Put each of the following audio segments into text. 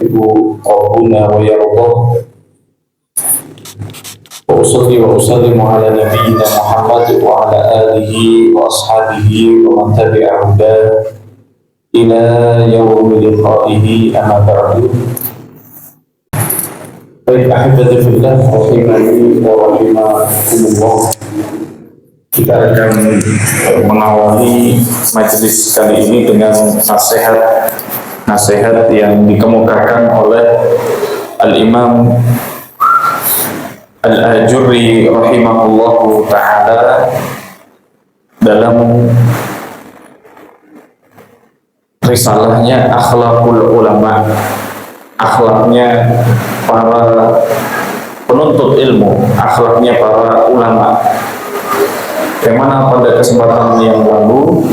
ربنا ويرضاه وأصلي وأسلم على نبينا محمد وعلى آله وأصحابه ومن تبع هداه إلى يوم لقائه أما بعد. Baik, ahibati fillah rahimani wa rahimakumullah. Kita akan mengawali majelis kali ini dengan nasihat yang dikemukakan oleh Al-Imam Al-Ajurri rahimahullahu ta'ala dalam risalahnya Akhlaqul Ulama, akhlaknya para penuntut ilmu, akhlaknya para ulama. Yang mana pada kesempatan yang lalu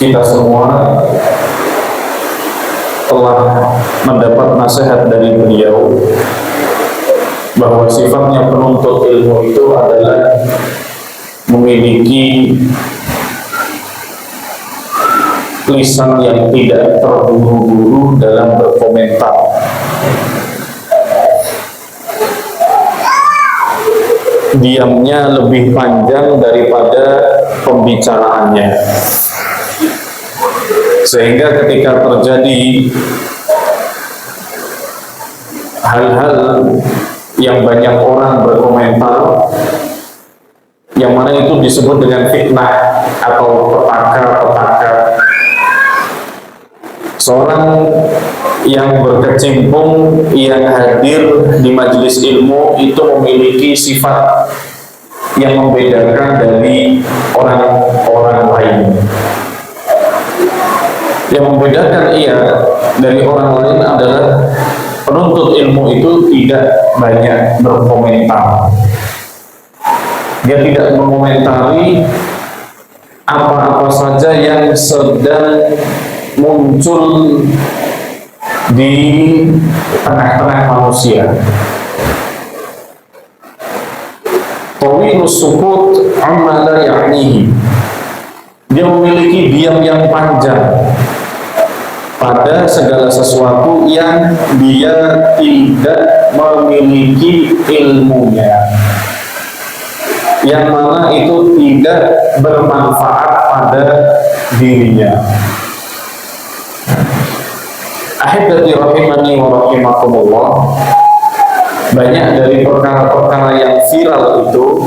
kita semua telah mendapat nasihat dari beliau bahwa sifatnya penuntut ilmu itu adalah memiliki lisan yang tidak terburu-buru dalam berkomentar. Diamnya lebih panjang daripada pembicaraannya, sehingga ketika terjadi hal-hal yang banyak orang berkomentar, yang mana itu disebut dengan fitnah atau petaka-petaka, seorang yang berkecimpung, yang hadir di majelis ilmu itu memiliki sifat yang membedakan dari orang-orang lain. Yang membedakan ia dari orang lain adalah penuntut ilmu itu tidak banyak berkomentar. Dia tidak mengomentari apa-apa saja yang sedang muncul di tengah-tengah manusia. Tawilus sukut amma la ya'nihi. Dia memiliki diam yang panjang pada segala sesuatu yang dia tidak memiliki ilmunya, yang mana itu tidak bermanfaat pada dirinya. Ahibati rahimani wa rahimakumullah, banyak dari perkara-perkara yang viral itu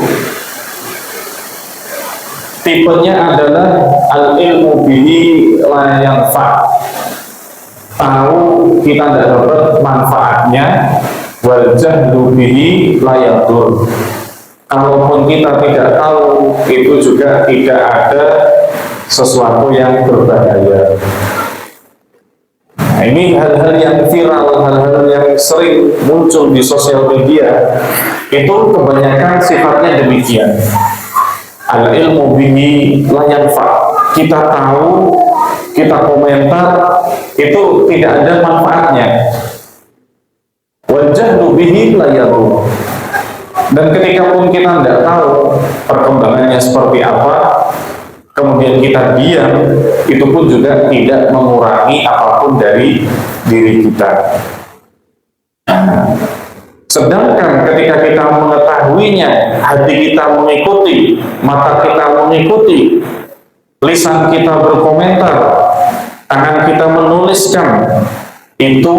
tipenya adalah al-ilmu bihi la yanfa', tahu kita tidak dapat manfaatnya, wal jahlu bihi la yadur, kalaupun kita tidak tahu itu juga tidak ada sesuatu yang berbahaya. Nah, ini hal-hal yang viral, hal-hal yang sering muncul di sosial media, itu kebanyakan sifatnya demikian. Al-ilmu bihi la yanfa', kita tahu, kita komentar, itu tidak ada manfaatnya. Wal jahlu bihi la yadur, dan ketika pun kita tidak tahu perkembangannya seperti apa, kemudian kita diam, itu pun juga tidak mengurangi apapun dari diri kita. Sedangkan ketika kita mengetahuinya, hati kita mengikuti, mata kita mengikuti, lisan kita berkomentar, tangan kita menuliskan, itu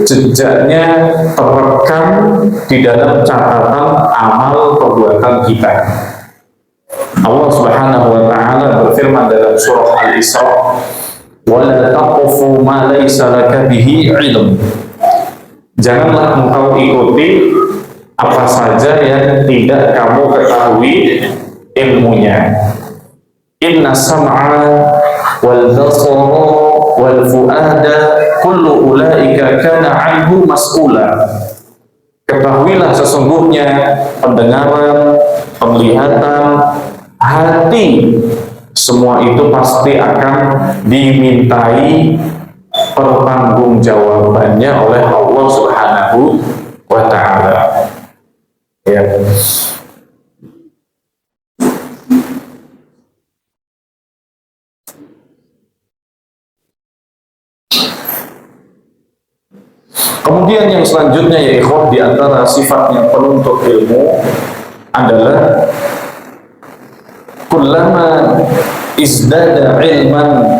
jejaknya terekam di dalam catatan amal perbuatan kita. Allah Subhanahu wa ta'ala berfirman dalam surah Al-Isra, "Wa la taqfu ma laysa laka bihi 'ilm." Janganlah engkau ikuti apa saja yang tidak kamu ketahui ilmunya. Inna sam'a wal basara wal fu'ada kullu ulaika kana 'anhu mas'ula. Ketahuilah sesungguhnya pendengaran, penglihatan, hati, semua itu pasti akan dimintai pertanggungjawabannya oleh Allah Subhanahu wa ta'ala. Ya. Kemudian yang selanjutnya ya ikhwah, di antara sifatnya penuntut ilmu adalah kullama izdada ilman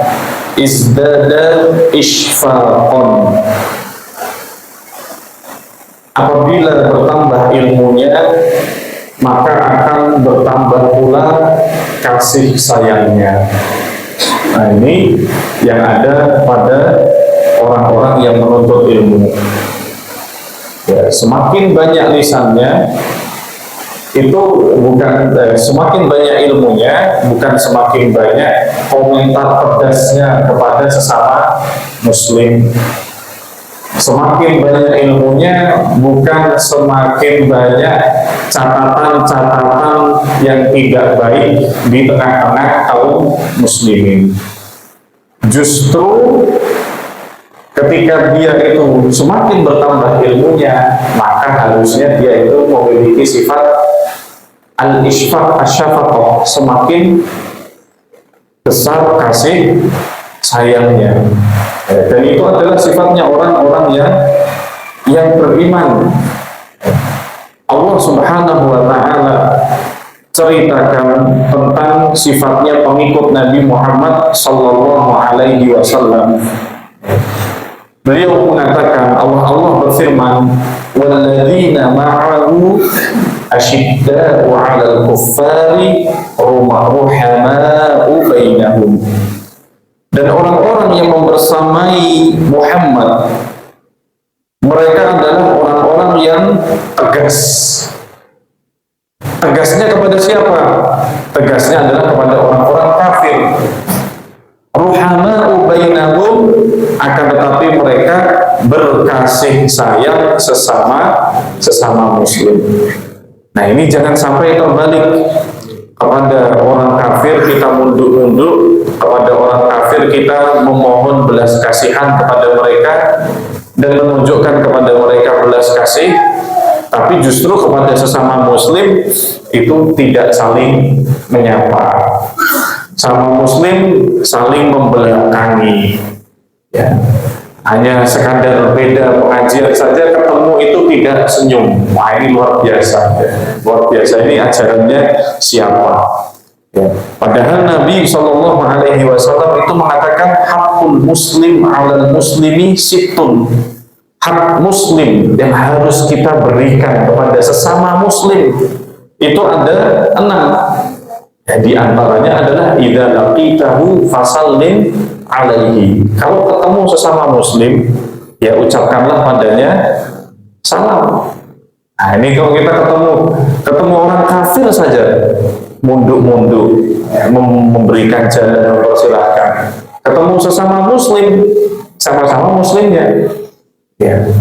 izdada ishfaqan. Apabila bertambah ilmunya, maka akan bertambah pula kasih sayangnya. Nah, ini yang ada pada orang-orang yang menuntut ilmu. Ya, semakin banyak lisannya, itu bukan semakin banyak ilmunya, bukan semakin banyak komentar pedasnya kepada sesama muslim. Semakin banyak ilmunya, bukan semakin banyak catatan-catatan yang tidak baik di tengah-tengah kaum muslimin. Justru ketika dia itu semakin bertambah ilmunya, maka harusnya dia itu memiliki sifat al-ishfaq asyafaqah, semakin besar kasih sayangnya. Dan itu adalah sifatnya orang-orang yang beriman. Allah Subhanahu wa ta'ala ceritakan tentang sifatnya pengikut Nabi Muhammad sallallahu alaihi wasallam. Beliau mengatakan, Allah berfirman, walladzina ma'ahu asyidda'u 'alal kuffari ruhama'u bainahum. Dan orang-orang yang membersamai Muhammad, mereka adalah orang-orang yang tegas. Tegasnya kepada siapa? Tegasnya adalah kepada orang-orang kafir. Ruhama'u bainahum, akan tetapi mereka berkasih sayang sesama muslim. Nah, ini jangan sampai terbalik. Kepada orang kafir kita munduk-munduk, kepada orang kafir kita memohon belas kasihan kepada mereka dan menunjukkan kepada mereka belas kasih, tapi justru kepada sesama muslim itu tidak saling menyapa. Sama muslim saling membelakangi, ya. Hanya sekadar beda pengajian saja ketemu itu tidak senyum. Wah, ini luar biasa, ya. Luar biasa, ini ajarannya siapa? Ya. Padahal Nabi Shallallahu Alaihi Wasallam itu mengatakan hakul muslim alal muslimi situn. Hak muslim yang harus kita berikan kepada sesama muslim itu ada 6. Ya, di antaranya adalah idza laqitahu fasallim alaihi. Kalau ketemu sesama muslim, ya ucapkanlah padanya salam. Nah, ini kalau kita ketemu orang kafir saja, munduk-munduk, ya, memberikan jalan, mempersilahkan. Ketemu sesama muslim, sama-sama muslimnya, ya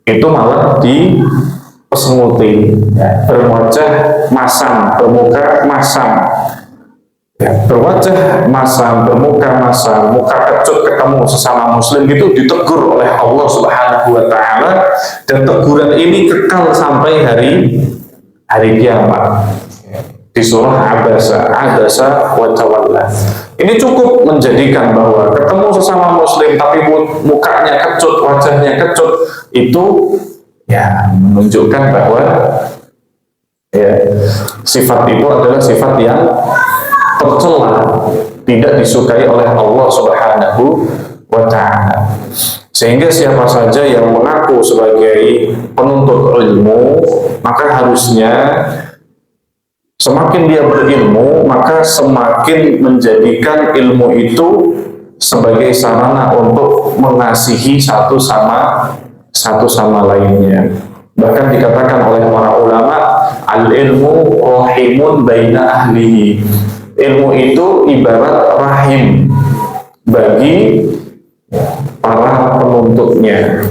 itu malah dipesenguti, ya, berwajah masam, bermuka masam. Ya, berwajah masam, bermuka masam, muka kecut ketemu sesama muslim itu ditegur oleh Allah Subhanahu wa ta'ala, dan teguran ini kekal sampai hari kiamat. Di surah Abasa wa tawalla. Ini cukup menjadikan bahwa ketemu sesama muslim tapi mukanya kecut, wajahnya kecut, itu ya menunjukkan bahwa ya sifat itu adalah sifat yang tercela, tidak disukai oleh Allah Subhanahu wa ta'ala. Sehingga siapa saja yang mengaku sebagai penuntut ilmu, maka harusnya semakin dia berilmu, maka semakin menjadikan ilmu itu sebagai sarana untuk mengasihi satu sama lainnya. Bahkan dikatakan oleh para ulama, al-ilmu rahimun baina ahlihi. Ilmu itu ibarat rahim bagi para penuntutnya.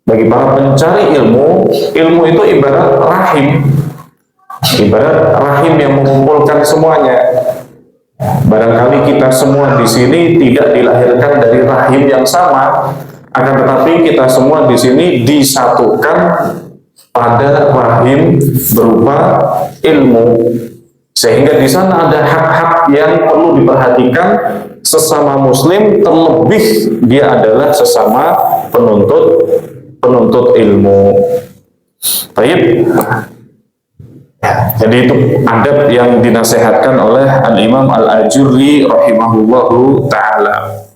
Bagi para pencari ilmu, ilmu itu ibarat rahim. Ibarat rahim yang mengumpulkan semuanya. Barangkali kita semua di sini tidak dilahirkan dari rahim yang sama, akan tetapi kita semua di sini disatukan pada rahim berupa ilmu. Sehingga di sana ada hak-hak yang perlu diperhatikan sesama muslim, terlebih dia adalah sesama penuntut penuntut ilmu. Baik. Jadi itu adab yang dinasihatkan oleh Al-Imam Al-Ajurri rahimahullahu ta'ala.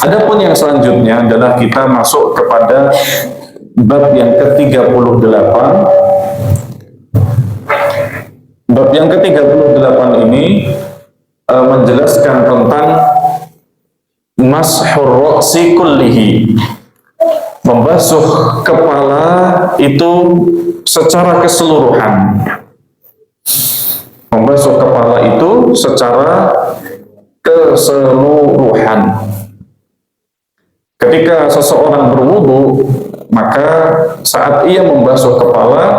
Adapun yang selanjutnya adalah kita masuk kepada bab yang ke-38. Bab yang ke-38 ini menjelaskan tentang mashur ra'si kullihi, membasuh kepala itu secara keseluruhan. Membasuh kepala itu secara keseluruhan. Ketika seseorang berwudu, maka saat ia membasuh kepala,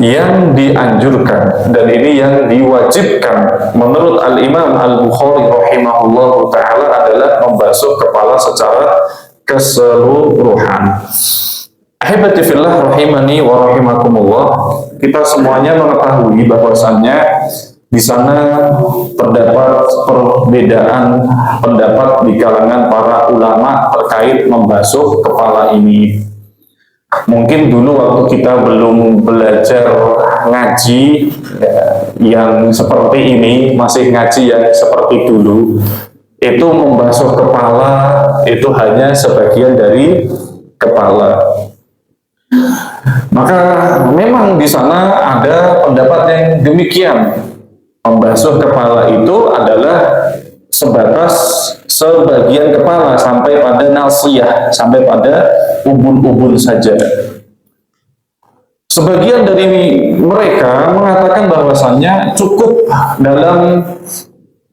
yang dianjurkan dan ini yang diwajibkan menurut Al-Imam Al-Bukhari rahimahullahu ta'ala adalah membasuh kepala secara keseluruhan. Ahibati fillah rahimani wa rahimakumullah, kita semuanya mengetahui bahwasannya di sana terdapat perbedaan pendapat di kalangan para ulama terkait membasuh kepala ini. Mungkin dulu waktu kita belum belajar ngaji yang seperti ini, masih ngaji yang seperti dulu, itu membasuh kepala itu hanya sebagian dari kepala. Maka memang di sana ada pendapat yang demikian. Membasuh kepala itu adalah sebatas sebagian kepala sampai pada nasiyah, sampai pada ubun-ubun saja. Sebagian dari mereka mengatakan bahwasannya cukup dalam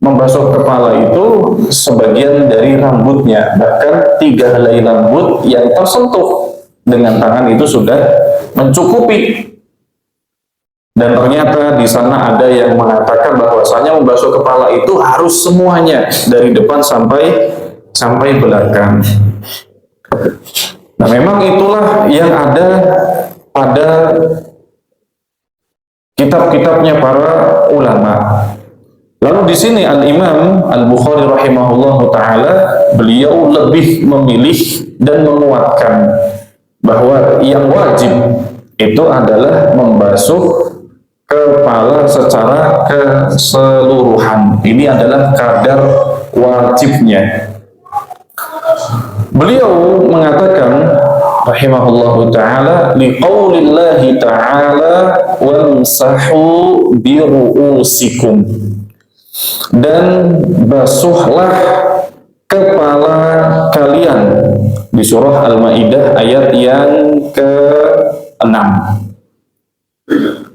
membasuh kepala itu sebagian dari rambutnya, bahkan 3 helai rambut yang tersentuh dengan tangan itu sudah mencukupi. Dan ternyata di sana ada yang mengatakan bahwasanya membasuh kepala itu harus semuanya dari depan sampai belakang. Nah, memang itulah yang ada pada kitab-kitabnya para ulama. Lalu di sini Al-Imam Al-Bukhari rahimahullahu taala, beliau lebih memilih dan menguatkan bahwa yang wajib itu adalah membasuh kepala secara keseluruhan. Ini adalah kadar wajibnya. Beliau mengatakan rahimahullahu ta'ala, liqaulillahi ta'ala wamsahu biru'usikum, dan basuhlah kepala kalian, di surah Al-Maidah ayat yang ke-6.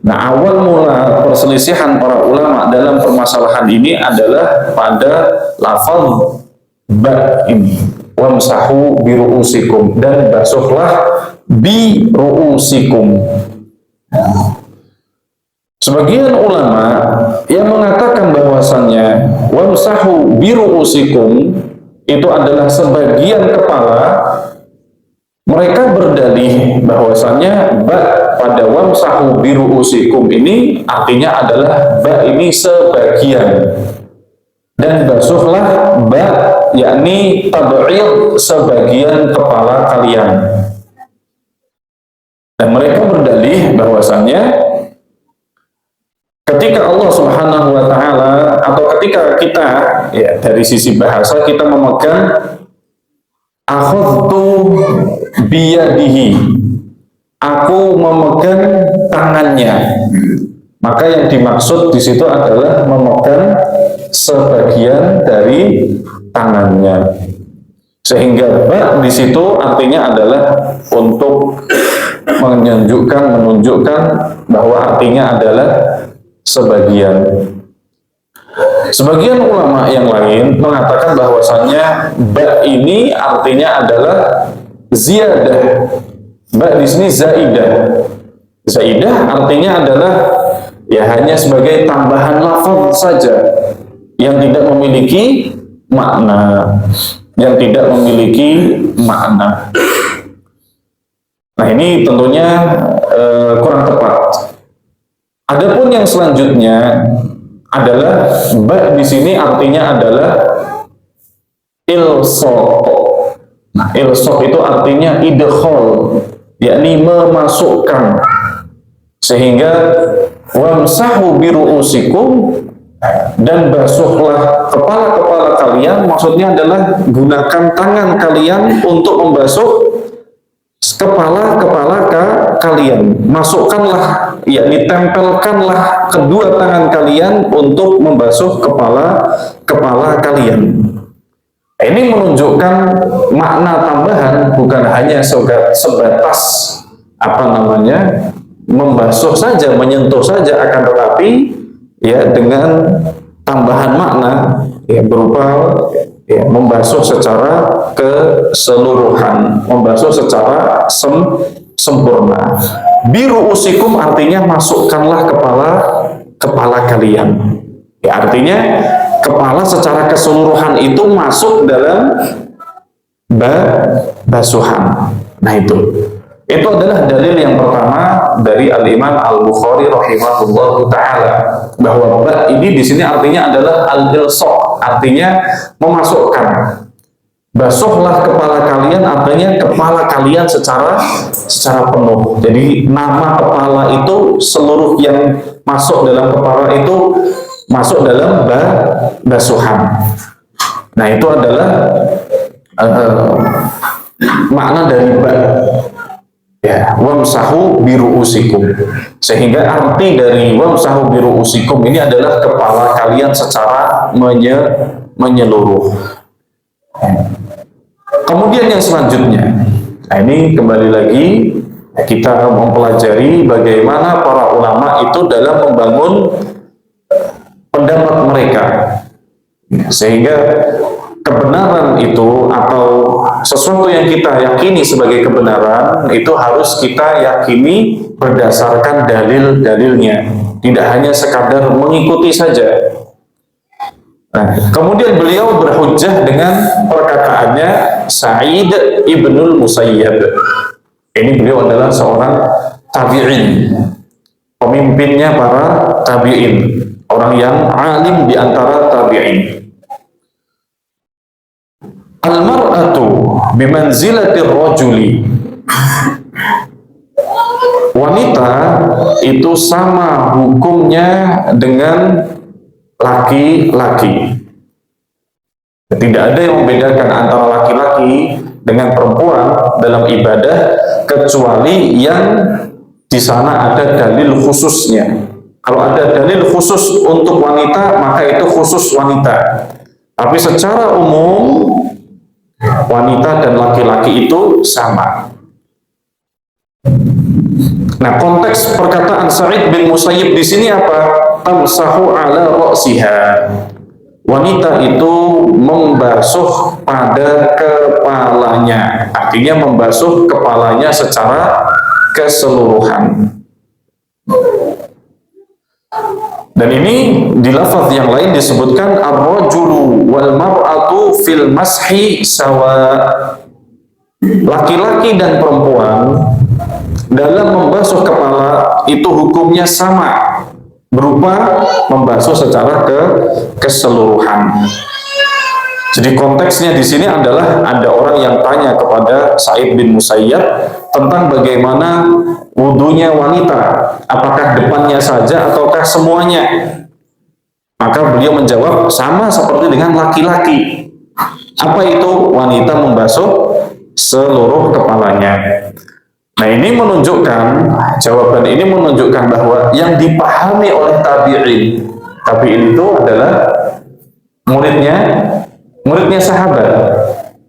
Nah, awal mula perselisihan para ulama dalam permasalahan ini adalah pada lafaz ba ini, wamsahu biru'usikum, dan basuhlah biru'usikum. Sebagian ulama yang mengatakan bahwasannya wamsahu biru'usikum itu adalah sebagian kepala, mereka berdalih bahwasannya ba pada wamsahu biru'usikum ini artinya adalah ba ini sebagian, dan basuhlah ba yakni tab'id sebagian kepala kalian. Dan mereka berdalih bahwasannya ketika Allah Subhanahu wa taala, atau ketika kita ya dari sisi bahasa kita memegang akhadtu biyadihi, aku memegang tangannya, maka yang dimaksud di situ adalah memegang sebagian dari tangannya. Sehingga ba di situ artinya adalah untuk menunjukkan bahwa artinya adalah sebagian. Sebagian ulama yang lain mengatakan bahwasannya ba ini artinya adalah ziyadah. Ba di sini zaidah. Zaidah artinya adalah ya hanya sebagai tambahan lafaz saja yang tidak memiliki makna, Nah, ini tentunya kurang tepat. Adapun yang selanjutnya adalah ba di sini artinya adalah ilsaq. Nah, ilsaq itu artinya idkhal, yakni memasukkan. Sehingga wamsahu biru'usikum, dan basuhlah kepala-kepala kalian, maksudnya adalah gunakan tangan kalian untuk membasuh kepala-kepala kalian. Masukkanlah, yakni tempelkanlah kedua tangan kalian untuk membasuh kepala kalian. Ini menunjukkan makna tambahan, bukan hanya sebatas membasuh saja, menyentuh saja, akan tetapi ya dengan tambahan makna ya berupa ya membasuh secara keseluruhan, membasuh secara sempurna. Biru usikum artinya masukkanlah kepala kalian. Ya, artinya kepala secara keseluruhan itu masuk dalam basuhan. Nah, itu adalah dalil yang pertama dari Al-Imam Al-Bukhari rahimahullahu taala, bahwa ba ini di sini artinya adalah al-ilsaq, artinya memasukkan. Basuhlah kepala kalian artinya kepala kalian secara penuh. Jadi nama kepala itu, seluruh yang masuk dalam kepala itu masuk dalam basuhan. Nah, itu adalah makna dari ba. Ya, wamsahu biru'usikum. Sehingga arti dari wamsahu biru'usikum ini adalah kepala kalian secara menyeluruh. Kemudian yang selanjutnya, nah ini kembali lagi kita mempelajari bagaimana para ulama itu dalam membangun pendapat mereka, sehingga kebenaran itu atau sesuatu yang kita yakini sebagai kebenaran itu harus kita yakini berdasarkan dalil-dalilnya, tidak hanya sekadar mengikuti saja. Nah, kemudian beliau berhujjah dengan perkataannya Sa'id ibnul Musayyab. Ini beliau adalah seorang tabi'in, pemimpinnya para tabi'in, orang yang alim di antara tabi'in. Al-mar'atu bimanzilatir rajuli. Wanita itu sama hukumnya dengan laki-laki. Tidak ada yang membedakan antara laki-laki dengan perempuan dalam ibadah, kecuali yang di sana ada dalil khususnya. Kalau ada dalil khusus untuk wanita, maka itu khusus wanita. Tapi secara umum wanita dan laki-laki itu sama. Nah, konteks perkataan Sa'id bin Musayyib di sini apa? Tamsahu ala ra'siha. Wanita itu membasuh pada kepalanya, artinya membasuh kepalanya secara keseluruhan. Dan ini di lafaz yang lain disebutkan ar-rajulu wal mar'atu fil mashi sawa. Laki-laki dan perempuan dalam membasuh kepala itu hukumnya sama, berupa membasuh secara keseluruhan. Jadi konteksnya di sini adalah ada orang yang tanya kepada Sa'id bin Musayyab tentang bagaimana wudunya wanita, apakah depannya saja ataukah semuanya. Maka beliau menjawab sama seperti dengan laki-laki. Apa itu? Wanita membasuh seluruh kepalanya. Nah, ini menunjukkan, jawaban ini menunjukkan bahwa yang dipahami oleh tabi'in itu adalah muridnya sahabat.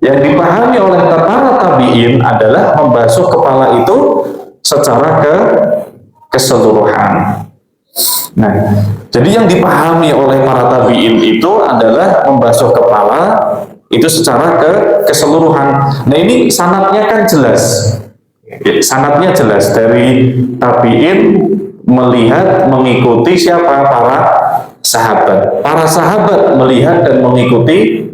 Yang dipahami oleh para tabi'in adalah membasuh kepala itu secara keseluruhan. Nah, jadi yang dipahami oleh para tabi'in itu adalah membasuh kepala itu secara keseluruhan. Nah, ini sanadnya kan jelas. Sanadnya jelas dari tabi'in melihat mengikuti siapa? Para sahabat. Para sahabat melihat dan mengikuti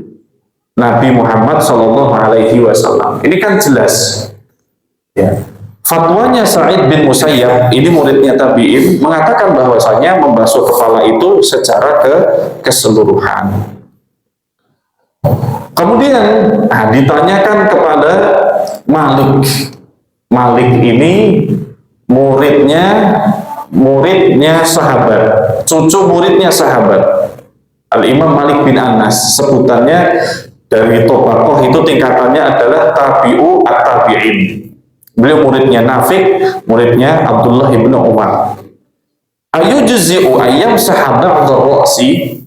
Nabi Muhammad SAW. Ini kan jelas. Ya. Fatwanya Sa'id bin Musayyab, ini muridnya tabi'in, mengatakan bahwasanya membasuh kepala itu secara keseluruhan. Kemudian ditanyakan kepada Malik. Malik ini muridnya sahabat, cucu muridnya sahabat. Al-Imam Malik bin Anas, sebutannya dari Tobaqoh itu tingkatannya adalah tabi'u at-tabi'in. Beliau muridnya Nafi', muridnya Abdullah ibn Umar. Ayujzi'u ayyam sahabat ar-ra'si,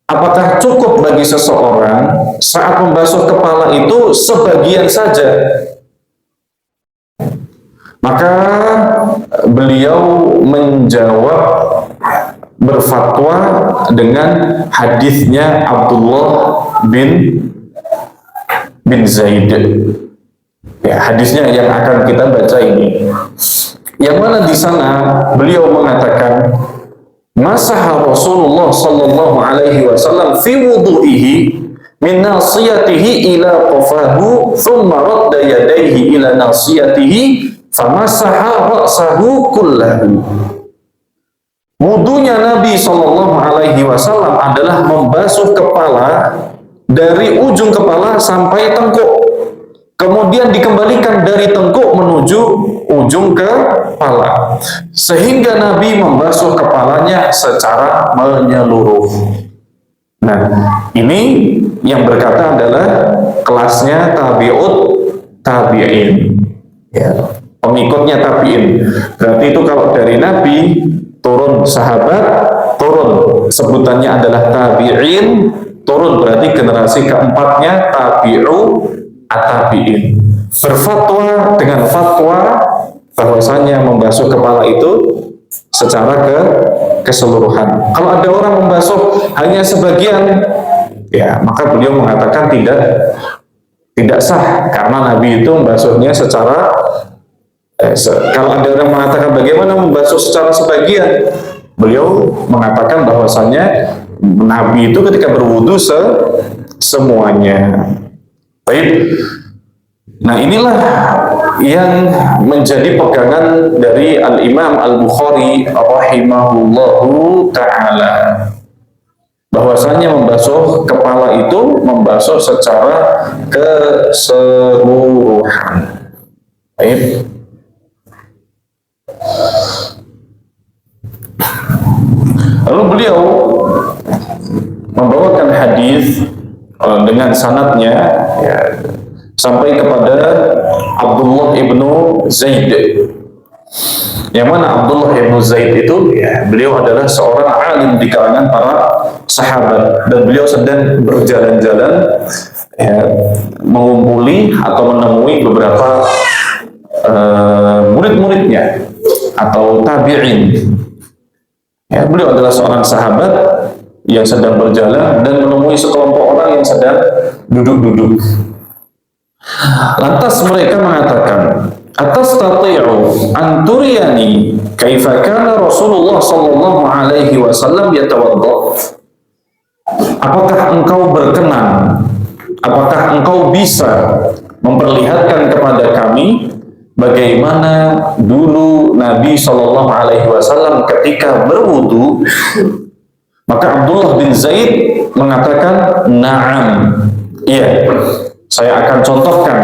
apakah cukup bagi seseorang saat membasuh kepala itu sebagian saja? Maka beliau menjawab, berfatwa dengan hadisnya Abdullah bin Zaid. Ya, hadisnya yang akan kita baca ini. Yang mana di sana beliau mengatakan, masaha Rasulullah sallallahu alaihi wasallam fi wudu'ihi min nasiyatihi ila qafahu thumma radda yadayhi ila nasiyatihi famasaha ra'sahu kullahu. Wudunya Nabi sallallahu alaihi wasallam adalah membasuh kepala dari ujung kepala sampai tengkuk, kemudian dikembalikan dari tengkuk menuju ujung kepala, sehingga Nabi membasuh kepalanya secara menyeluruh. Nah, ini yang berkata adalah kelasnya tabi'ut tabi'in, ya, pengikutnya tabi'in. Berarti itu kalau dari Nabi turun sahabat, turun sebutannya adalah tabi'in, turun berarti generasi keempatnya tabi'u at-tabi'in. Berfatwa dengan fatwa bahwasanya membasuh kepala itu secara keseluruhan. Kalau ada orang membasuh hanya sebagian, ya maka beliau mengatakan tidak sah, karena Nabi itu membasuhnya secara kalau ada orang mengatakan bagaimana membasuh secara sebagian, beliau mengatakan bahwasanya Nabi itu ketika berwudu semuanya. Baik. Nah, inilah yang menjadi pegangan dari Al-Imam Al-Bukhari rahimahullahu ta'ala, bahwasanya membasuh kepala itu membasuh secara keseluruhan. Baik. Lalu beliau membawakan hadis dengan sanadnya, ya, sampai kepada Abdullah ibnu Zaid. Yang mana Abdullah ibnu Zaid itu, ya, beliau adalah seorang alim di kalangan para sahabat, dan beliau sedang berjalan-jalan, ya, mengumpuli atau menemui beberapa murid-muridnya atau tabi'in. Ya, beliau adalah seorang sahabat yang sedang berjalan dan menemui sekelompok orang yang sedang duduk-duduk. Lantas mereka mengatakan, "Atastati'u an turiyani kaifa kana Rasulullah sallallahu alaihi wasallam yatawadda?" Apakah engkau berkenan? Apakah engkau bisa memperlihatkan kepada kami bagaimana dulu Nabi sallallahu alaihi wasallam ketika berwudu? Maka Abdullah bin Zaid mengatakan, "Na'am." Iya, saya akan contohkan.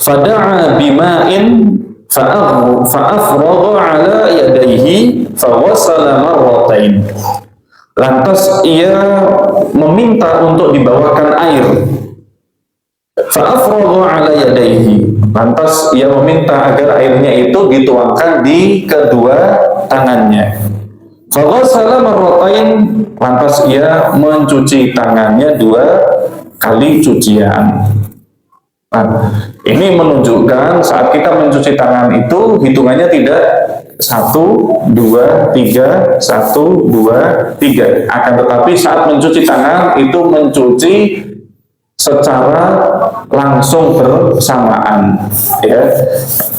Fada'a bima'in fa'afragha 'ala yadayhi fawasala marratain. Lantas ia meminta untuk dibawakan air. Fa'afragha 'ala yadayhi. Lantas ia meminta agar airnya itu dituangkan di kedua tangannya. Fawasala marratain. Lantas ia mencuci tangannya 2 kali cucian. Nah, ini menunjukkan saat kita mencuci tangan itu hitungannya tidak 1, 2, 3, 1, 2, 3. Akan tetapi saat mencuci tangan itu mencuci secara langsung bersamaan, ya.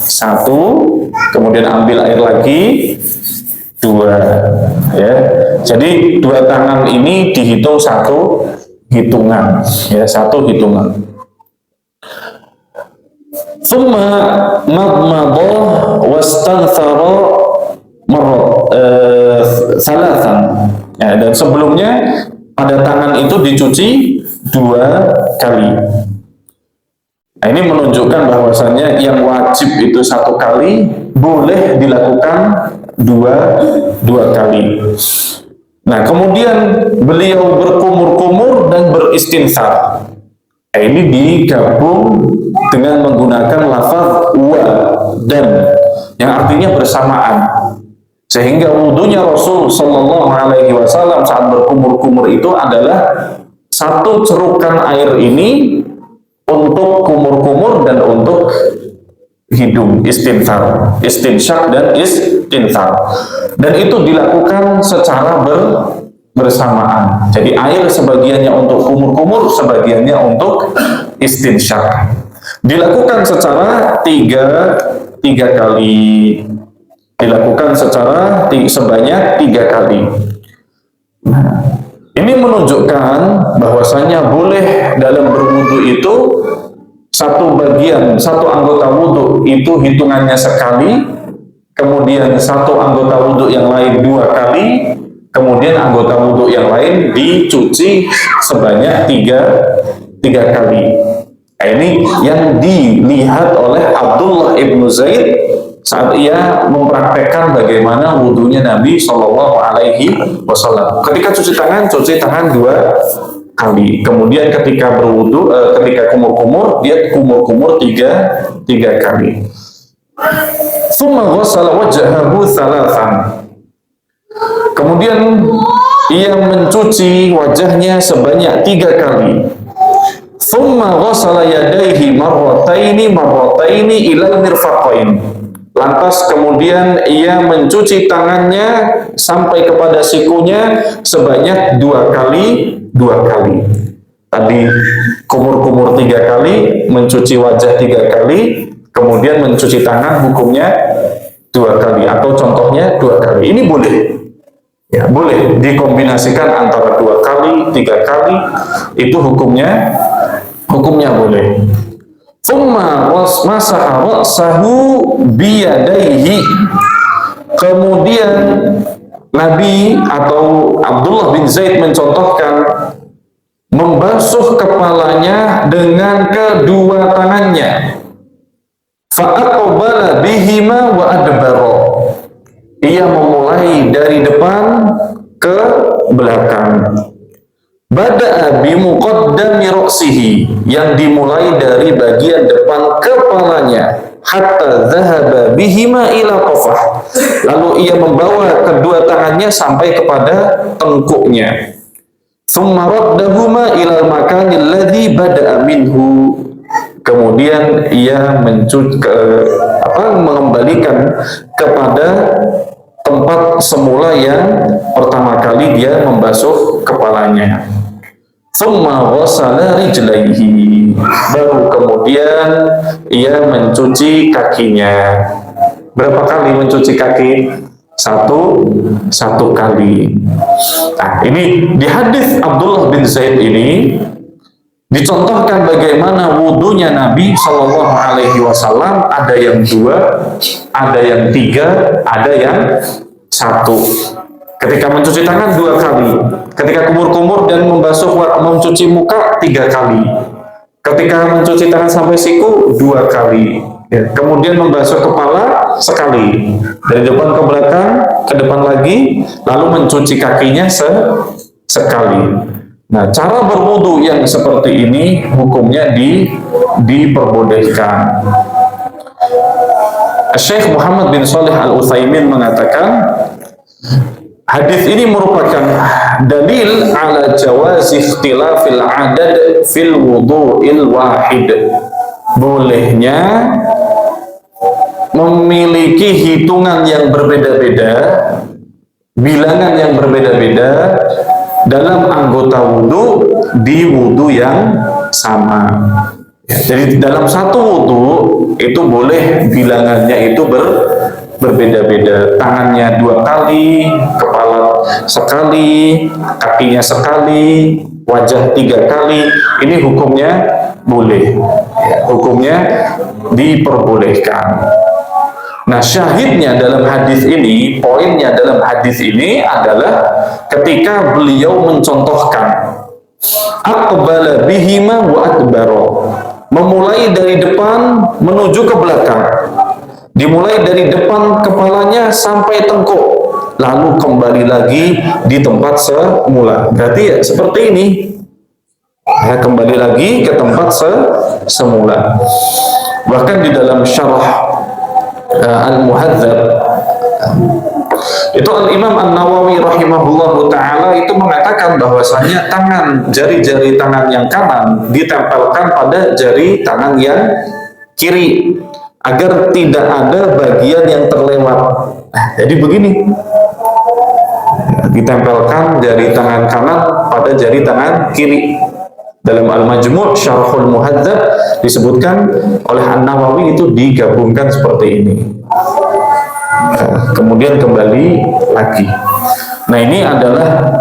1, kemudian ambil air lagi, 2, ya. Jadi 2 tangan ini dihitung 1 hitungan, ya, 1 hitungan. Thumma madmadah wastanthara salatan. Ya, dan sebelumnya pada tangan itu dicuci 2 kali. Nah, ini menunjukkan bahwasannya yang wajib itu 1 kali, boleh dilakukan dua kali. Nah, kemudian beliau berkumur-kumur dan beristinsar. Nah, ini digabung dengan menggunakan lafaz wa dan, yang artinya bersamaan. Sehingga wudunya Rasul Shallallahu Alaihi Wasallam saat berkumur-kumur itu adalah 1 cerukan air ini untuk kumur-kumur dan untuk hidung, istinsyak dan istinthar. Dan itu dilakukan secara bersamaan. Jadi air sebagiannya untuk kumur-kumur, sebagiannya untuk istinsyak. Dilakukan secara tiga kali. Dilakukan sebanyak 3 kali. Nah, ini menunjukkan bahwasanya boleh dalam berwudu itu satu anggota wudu itu hitungannya sekali, kemudian satu anggota wudu yang lain 2 kali, kemudian anggota wudu yang lain dicuci sebanyak 3 kali. Nah, ini yang dilihat oleh Abdullah ibnu Zaid saat ia mempraktekkan bagaimana wudunya Nabi Shallallahu Alaihi Wasallam. Ketika cuci tangan 2 kali. Kemudian ketika berwudu, ketika kumur-kumur, dia kumur-kumur 3 kali. Tsumma ghassala wajhahu thalathan. Kemudian ia mencuci wajahnya sebanyak 3 kali. Tsumma ghassala yadayhi marrataini ilal mirfaqain. Lantas kemudian ia mencuci tangannya sampai kepada sikunya sebanyak 2 kali. Tadi kumur-kumur 3 kali, mencuci wajah 3 kali, kemudian mencuci tangan hukumnya 2 kali, atau contohnya 2 kali. Ini boleh. Ya, boleh dikombinasikan antara 2 kali, 3 kali, itu hukumnya boleh. Tsumma masaha ra'sahu biyadaihi. Kemudian Nabi atau Abdullah bin Zaid mencontohkan membasuh kepalanya dengan kedua tangannya. Fa'aqbala bihima wa adbara. Ia memulai dari depan ke belakang. Bada'a bimuqaddami ra'sihi, yang dimulai dari bagian depan kepalanya, hatta dhahaba bihima ila qafah. Lalu ia membawa kedua tangannya sampai kepada tengkuknya. Tsumma raddahuma ila al-makani alladhi bada'a minhu. Kemudian ia mengembalikan kepada tempat semula yang pertama kali dia membasuh kepalanya. Tsumma ghassala rijlaihi. Baru kemudian ia mencuci kakinya. Berapa kali mencuci kaki? Satu kali. Nah, ini di hadis Abdullah bin Zaid ini dicontohkan bagaimana wudunya Nabi Shallallahu Alaihi Wasallam, ada yang 2, ada yang 3, ada yang 1. Ketika mencuci tangan 2 kali, ketika kumur-kumur dan mencuci muka 3 kali, ketika mencuci tangan sampai siku 2 kali, ya. Kemudian membasuh kepala sekali, dari depan ke belakang, ke depan lagi, lalu mencuci kakinya sekali. Nah, cara berwudu yang seperti ini hukumnya diperbolehkan. Syekh Muhammad bin Shalih Al-Utsaimin mengatakan, hadis ini merupakan dalil ala jawazi ikhtilafil adad fil wudu'il wahid. Bolehnya memiliki hitungan yang berbeda-beda, bilangan yang berbeda-beda dalam anggota wudu di wudu yang sama. Ya, jadi dalam satu wudu itu boleh bilangannya itu berbeda-beda. Tangannya 2 kali, kepala sekali, kakinya sekali, wajah 3 kali. Ini hukumnya boleh. Ya, hukumnya diperbolehkan. Nah, syahidnya dalam hadis ini, poinnya dalam hadis ini adalah ketika beliau mencontohkan aqbala bihima wa adbara, memulai dari depan menuju ke belakang, dimulai dari depan kepalanya sampai tengkuk, lalu kembali lagi di tempat semula. Berarti ya seperti ini, ya, kembali lagi ke tempat semula. Bahkan di dalam syarah Al-Muhadzab itu Al-Imam An-Nawawi rahimahullahu ta'ala itu mengatakan bahwasanya tangan, jari-jari tangan yang kanan ditempelkan pada jari tangan yang kiri agar tidak ada bagian yang terlewat. Jadi begini, ditempelkan jari tangan kanan pada jari tangan kiri. Dalam Al-Majmu' Syarhul Muhadzab disebutkan oleh An-Nawawi itu digabungkan seperti ini. Kemudian kembali lagi. Nah, ini adalah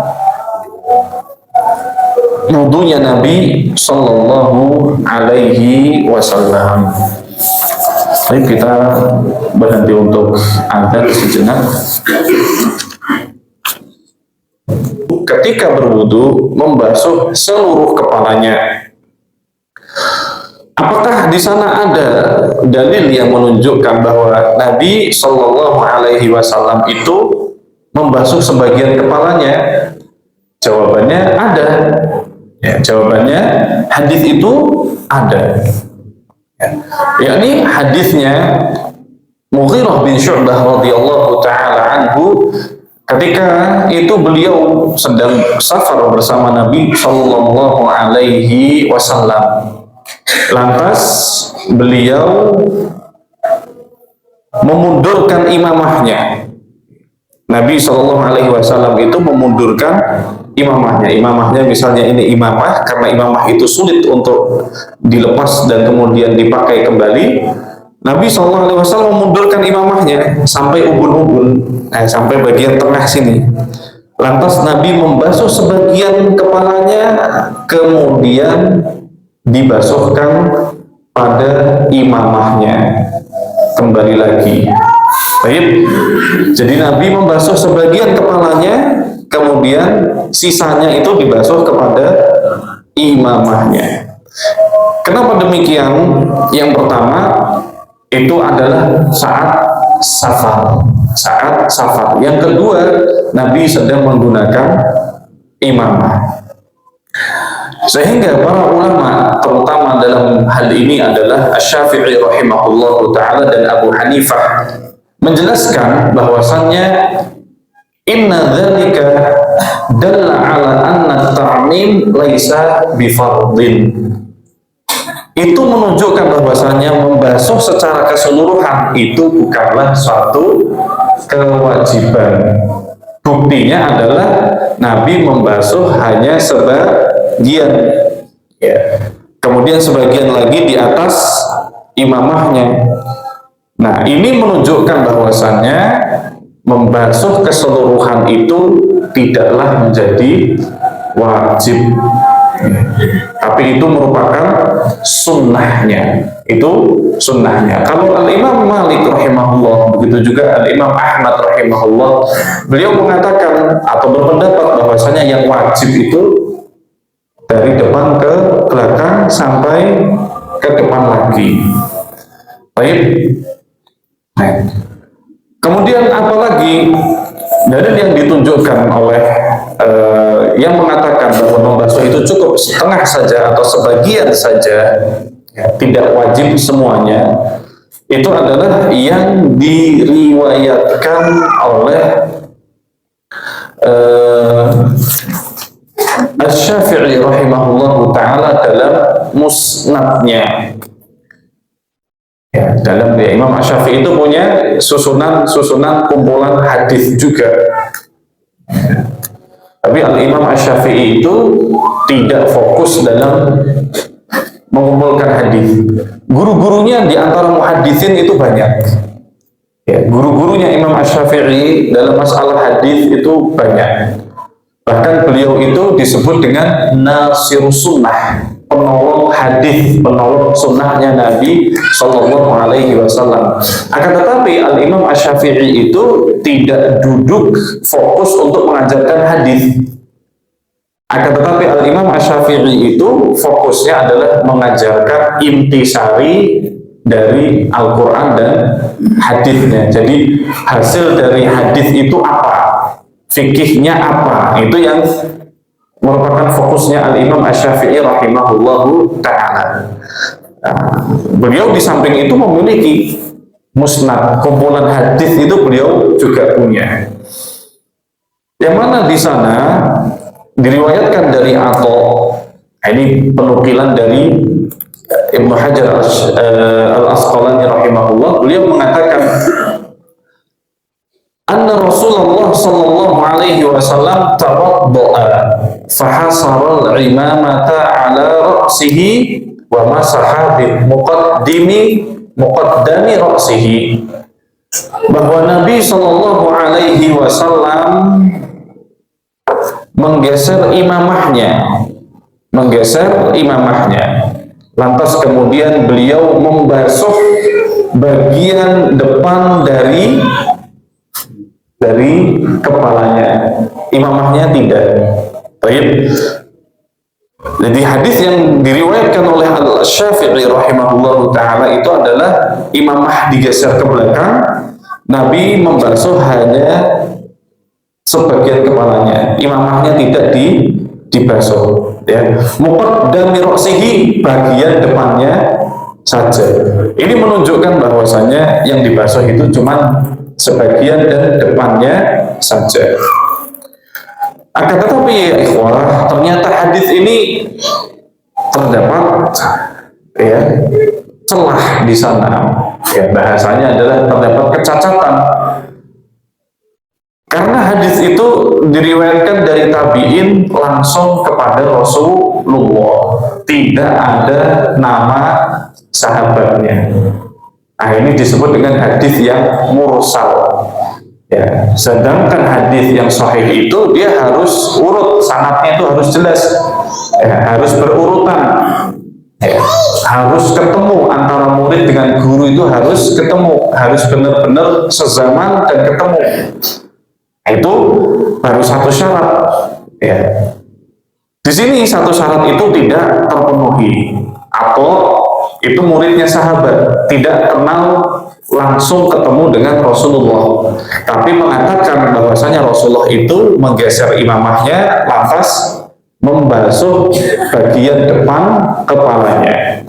wudunya Nabi Sallallahu Alaihi Wasallam. Baik, kita berhenti untuk adzan sejenak. Ketika berwudu membasuh seluruh kepalanya. Apakah di sana ada dalil yang menunjukkan bahwa Nabi Shallallahu Alaihi Wasallam itu membasuh sebagian kepalanya? Jawabannya ada. Ya, jawabannya hadis itu ada. Yakni hadisnya Mughirah bin Syu'bah radhiyallahu taala anhu, ketika itu beliau sedang safar bersama Nabi Shallallahu Alaihi Wasallam. Lantas beliau memundurkan imamahnya. Nabi Shallallahu Alaihi Wasallam itu memundurkan imamahnya. Imamahnya misalnya ini imamah, karena imamah itu sulit untuk dilepas dan kemudian dipakai kembali. Nabi Shallallahu Alaihi Wasallam memundurkan imamahnya sampai ubun-ubun, sampai bagian tengah sini. Lantas Nabi membasuh sebagian kepalanya, kemudian dibasuhkan pada imamahnya, kembali lagi. Baik. Jadi Nabi membasuh sebagian kepalanya, kemudian sisanya itu dibasuh kepada imamahnya. Kenapa demikian? Yang pertama itu adalah saat safar. Saat safar. Yang kedua, Nabi sedang menggunakan imamah. Sehingga para ulama, terutama dalam hal ini adalah Asy-Syafi'i rahimahullahu ta'ala dan Abu Hanifah, menjelaskan bahwasannya inna dzalika dalla ala anna ta'mim laisa bifardhin. Itu menunjukkan bahwasannya membasuh secara keseluruhan itu bukanlah suatu kewajiban. Buktinya adalah Nabi membasuh hanya sebagian, ya. Kemudian sebagian lagi di atas imamahnya. Nah, ini menunjukkan bahwasannya membasuh keseluruhan itu tidaklah menjadi wajib, tapi itu merupakan sunnahnya. Itu sunnahnya. Kalau Al-Imam Malik rahimahullah, begitu juga Al-Imam Ahmad rahimahullah, beliau mengatakan atau berpendapat bahwasanya yang wajib itu dari depan ke belakang sampai ke depan lagi. Baik. Nah, kemudian apalagi dalil yang ditunjukkan oleh yang mengatakan bahwa membasuh itu cukup setengah saja atau sebagian saja, ya, tidak wajib semuanya, itu adalah yang diriwayatkan oleh Asy-Syafi'i rahimahullahu ta'ala dalam musnadnya. Ya, dalam Imam Asy-Syafi'i itu punya susunan kumpulan hadis juga. Tapi Al-Imam Asy-Syafi'i itu tidak fokus dalam mengumpulkan hadis. Guru-gurunya di antara muhaddisin itu banyak. Ya, guru-gurunya Imam Asy-Syafi'i dalam masalah hadis itu banyak. Bahkan beliau itu disebut dengan Nasirus Sunnah, penolong hadis, penolong sunnahnya Nabi Shallallahu Alaihi Wasallam. Akan tetapi Al-Imam Asy-Syafi'i itu tidak duduk fokus untuk mengajarkan hadis. Akan tetapi Al-Imam Asy-Syafi'i itu fokusnya adalah mengajarkan intisari dari Al-Quran dan hadisnya. Jadi hasil dari hadis itu apa? Fikihnya apa? Itu yang merupakan fokusnya Al-Imam Asy-Syafi'i rahimahullahu ta'ala. Beliau di samping itu memiliki musnad, kumpulan hadis itu beliau juga punya. Yang mana di sana diriwayatkan dari Atha, ini penukilan dari Ibnu Hajar Al-Asqalani rahimahullah, beliau mengatakan anna Rasulullah sallallahu alaihi wasallam tawadda'a fahasara al-imamata ala ra'sihi wa masaha bi muqaddami ra'sihi, bahwa Nabi sallallahu alaihi wasallam menggeser imamahnya, lantas kemudian beliau membasuh bagian depan dari kepalanya, imamahnya tidak. Baik. Jadi hadis yang diriwayatkan oleh Al-Syafi'i rahimahullahu ta'ala itu adalah imamah digeser ke belakang, Nabi membasuh hanya sebagian kepalanya, imamahnya tidak dibasuh, ya. Muqaddami ra'sihi, bagian depannya saja. Ini menunjukkan bahwasanya yang dibasuh itu cuma sebagian dan depannya saja. Akan tetapi ya ikhwah, ternyata hadis ini terdapat ya celah di sana. Ya, bahasanya adalah terdapat kecacatan. Karena hadis itu diriwayatkan dari tabi'in langsung kepada Rasulullah, tidak ada nama sahabatnya. Nah, ini disebut dengan hadis yang mursal. Ya, sedangkan hadis yang sahih itu dia harus urut, sanadnya itu harus jelas, ya, harus berurutan, ya, harus ketemu antara murid dengan guru, itu harus ketemu, harus benar-benar sezaman dan ketemu. Itu baru satu syarat, ya. Di sini satu syarat itu tidak terpenuhi, atau itu muridnya sahabat, tidak kenal langsung ketemu dengan Rasulullah, tapi mengatakan bahwasanya Rasulullah itu menggeser imamahnya lantas membasuh bagian depan kepalanya.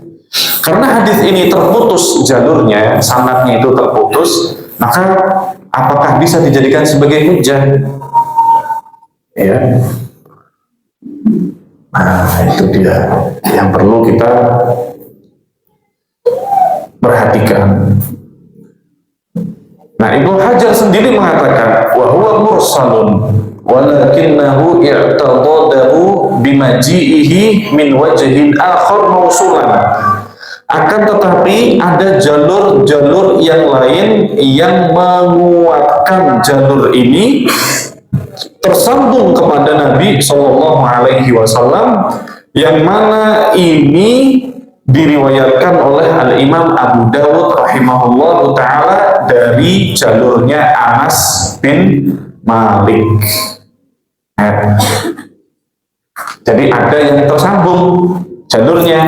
Karena hadis ini terputus jalurnya, sanadnya itu terputus, maka apakah bisa dijadikan sebagai hujjah? Ya. Nah, itu dia yang perlu kita perhatikan. Nah, Ibnu Hajar sendiri mengatakan wa huwa mursalun walakinnahu i'tadadahu bimaji'ihi min wajhin akhar mausulan. Akan tetapi ada jalur-jalur yang lain yang menguatkan jalur ini tersambung kepada Nabi Shallallahu Alaihi Wasallam, yang mana ini diriwayatkan oleh Al-Imam Abu Dawud rahimahullah ta'ala dari jalurnya Anas bin Malik. Jadi ada yang tersambung jalurnya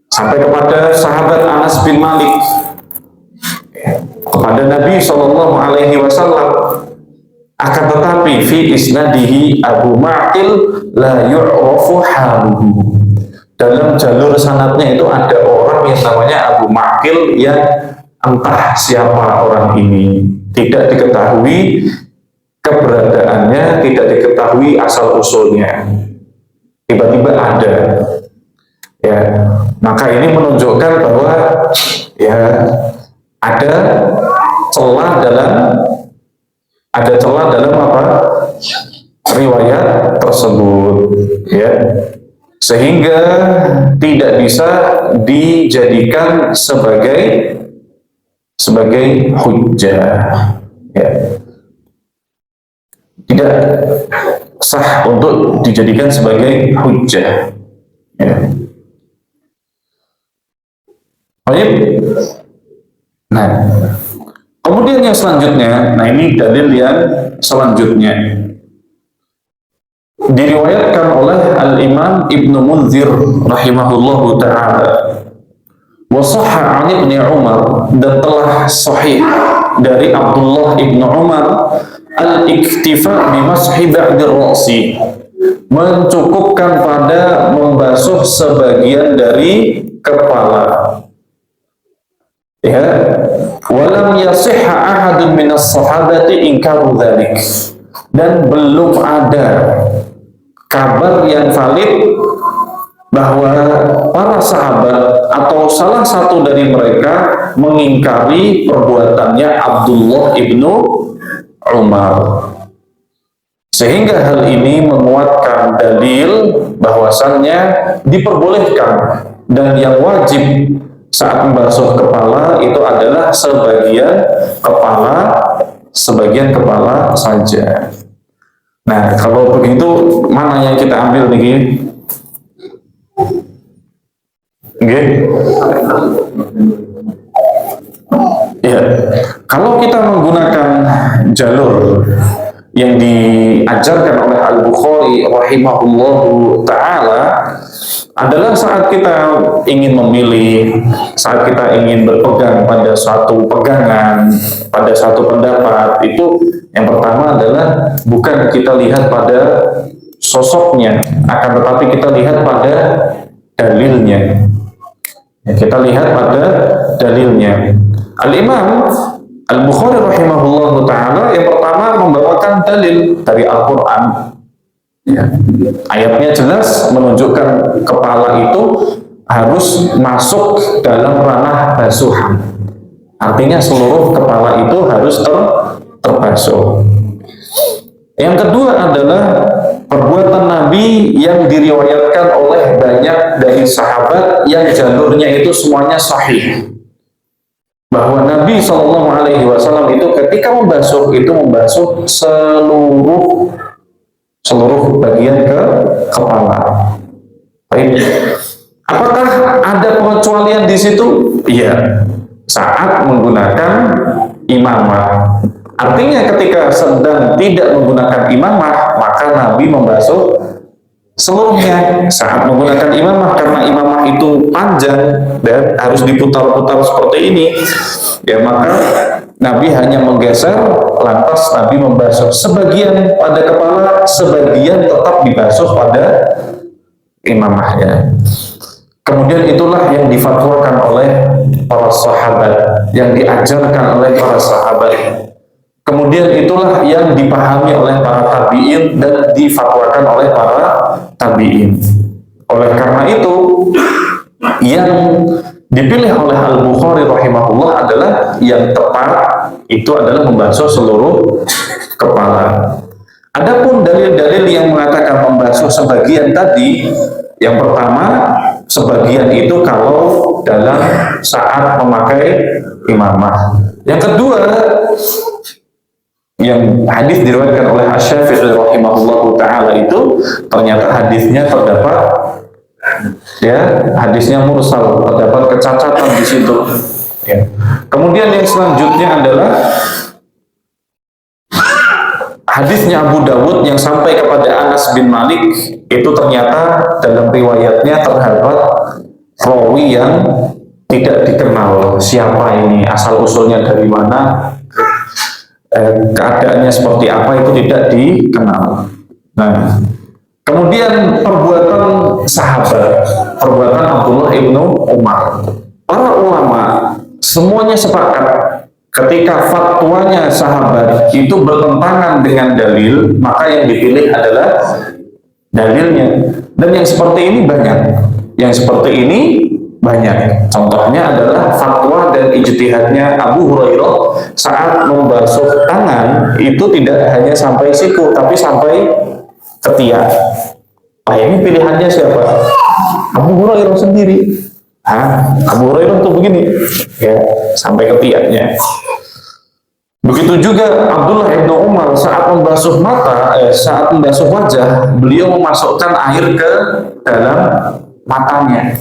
sampai kepada sahabat Anas bin Malik, kepada Nabi Shallallahu Alaihi Wasallam. Akan tetapi fi isnadihi Abu Ma'qil la yu'rafu haluhu. Dalam jalur sanadnya itu ada orang yang namanya Abu Ma'qil, yang entah siapa orang ini, tidak diketahui keberadaannya, tidak diketahui asal usulnya, tiba-tiba ada. Ya, maka ini menunjukkan bahwa ya ada celah dalam apa? Riwayat tersebut, ya. Sehingga tidak bisa dijadikan sebagai hujjah, ya. Tidak sah untuk dijadikan sebagai hujjah, ya. Baik. Nah, kemudian yang selanjutnya, nah ini dalil yang selanjutnya. diriwayatkan oleh Al-Imam Ibnu Munzir rahimahullahu ta'ala, wa sahha 'an Ibnu Umar, dan telah sahih dari Abdullah Ibnu Umar, al-iktifa bi mashi ba'dir ra'si, mencukupkan pada membasuh sebagian dari kepala. Ya, walam yasihha ahadun minas sahabati inkaru dzalik, dan belum ada kabar yang valid bahwa para sahabat atau salah satu dari mereka mengingkari perbuatannya Abdullah ibnu Umar, sehingga hal ini menguatkan dalil bahwasannya diperbolehkan dan yang wajib saat membasuh kepala itu adalah sebagian kepala saja. Nah, kalau begitu mana yang kita ambil nih? Oke. Ya, kalau kita menggunakan jalur yang diajarkan oleh Al-Bukhari rahimahullahu ta'ala, adalah saat kita ingin memilih, saat kita ingin berpegang pada suatu pegangan, pada suatu pendapat, itu yang pertama adalah bukan kita lihat pada sosoknya, akan tetapi kita lihat pada dalilnya. Kita lihat pada dalilnya. Al-Imam Al-Bukhari rahimahullahu ta'ala yang pertama membawakan dalil dari Al-Quran. Ya. Ayatnya jelas menunjukkan kepala itu harus masuk dalam ranah basuhan. Artinya seluruh kepala itu harus terbasuh. Yang kedua adalah perbuatan Nabi yang diriwayatkan oleh banyak dari sahabat yang jalurnya itu semuanya sahih. Bahwa Nabi SAW itu ketika membasuh itu membasuh seluruh bagian ke kepala. Baik. Apakah ada pengecualian di situ? Iya, saat menggunakan imamah. Artinya ketika sedang tidak menggunakan imamah, maka Nabi membasuh seluruhnya. Saat menggunakan imamah, karena imamah itu panjang dan harus diputar-putar seperti ini, ya maka Nabi hanya menggeser, lantas Nabi membasuh sebagian pada kepala, sebagian tetap dibasuh pada imamahnya. Kemudian itulah yang difatwakan oleh para sahabat, yang diajarkan oleh para sahabat. Kemudian itulah yang dipahami oleh para tabi'in dan difatwakan oleh para tabi'in. Oleh karena itu, yang dipilih oleh Al-Bukhari rahimahullah adalah yang tepat itu adalah membasuh seluruh kepala. Adapun dalil-dalil yang mengatakan membasuh sebagian tadi, yang pertama, sebagian itu kalau dalam saat memakai imamah. Yang kedua, yang hadis diriwayatkan oleh Asy-Syafi'i rahimahullahu ta'ala itu ternyata hadisnya terdapat, ya, hadisnya mursal, terdapat kecacatan di situ. Ya. Kemudian yang selanjutnya adalah hadisnya Abu Dawud yang sampai kepada Anas bin Malik, itu ternyata dalam riwayatnya terdapat rawi yang tidak dikenal siapa ini, asal usulnya dari mana, keadaannya seperti apa itu tidak dikenal. Nah, kemudian perbuatan sahabat, perbuatan Abdullah ibnu Umar, para ulama semuanya sepakat ketika fatwanya sahabat itu bertentangan dengan dalil, maka yang dipilih adalah dalilnya. Dan yang seperti ini banyak, yang seperti ini banyak. Contohnya adalah fatwa dan ijtihadnya Abu Hurairah saat membasuh tangan itu tidak hanya sampai siku, tapi sampai ketiak. Nah, ini pilihannya siapa? Abu Hurairah sendiri. Abu Hurairah tuh begini, ya, sampai ketiaknya. Begitu juga Abdullah ibnu Umar saat membasuh mata, saat membasuh wajah, beliau memasukkan air ke dalam matanya.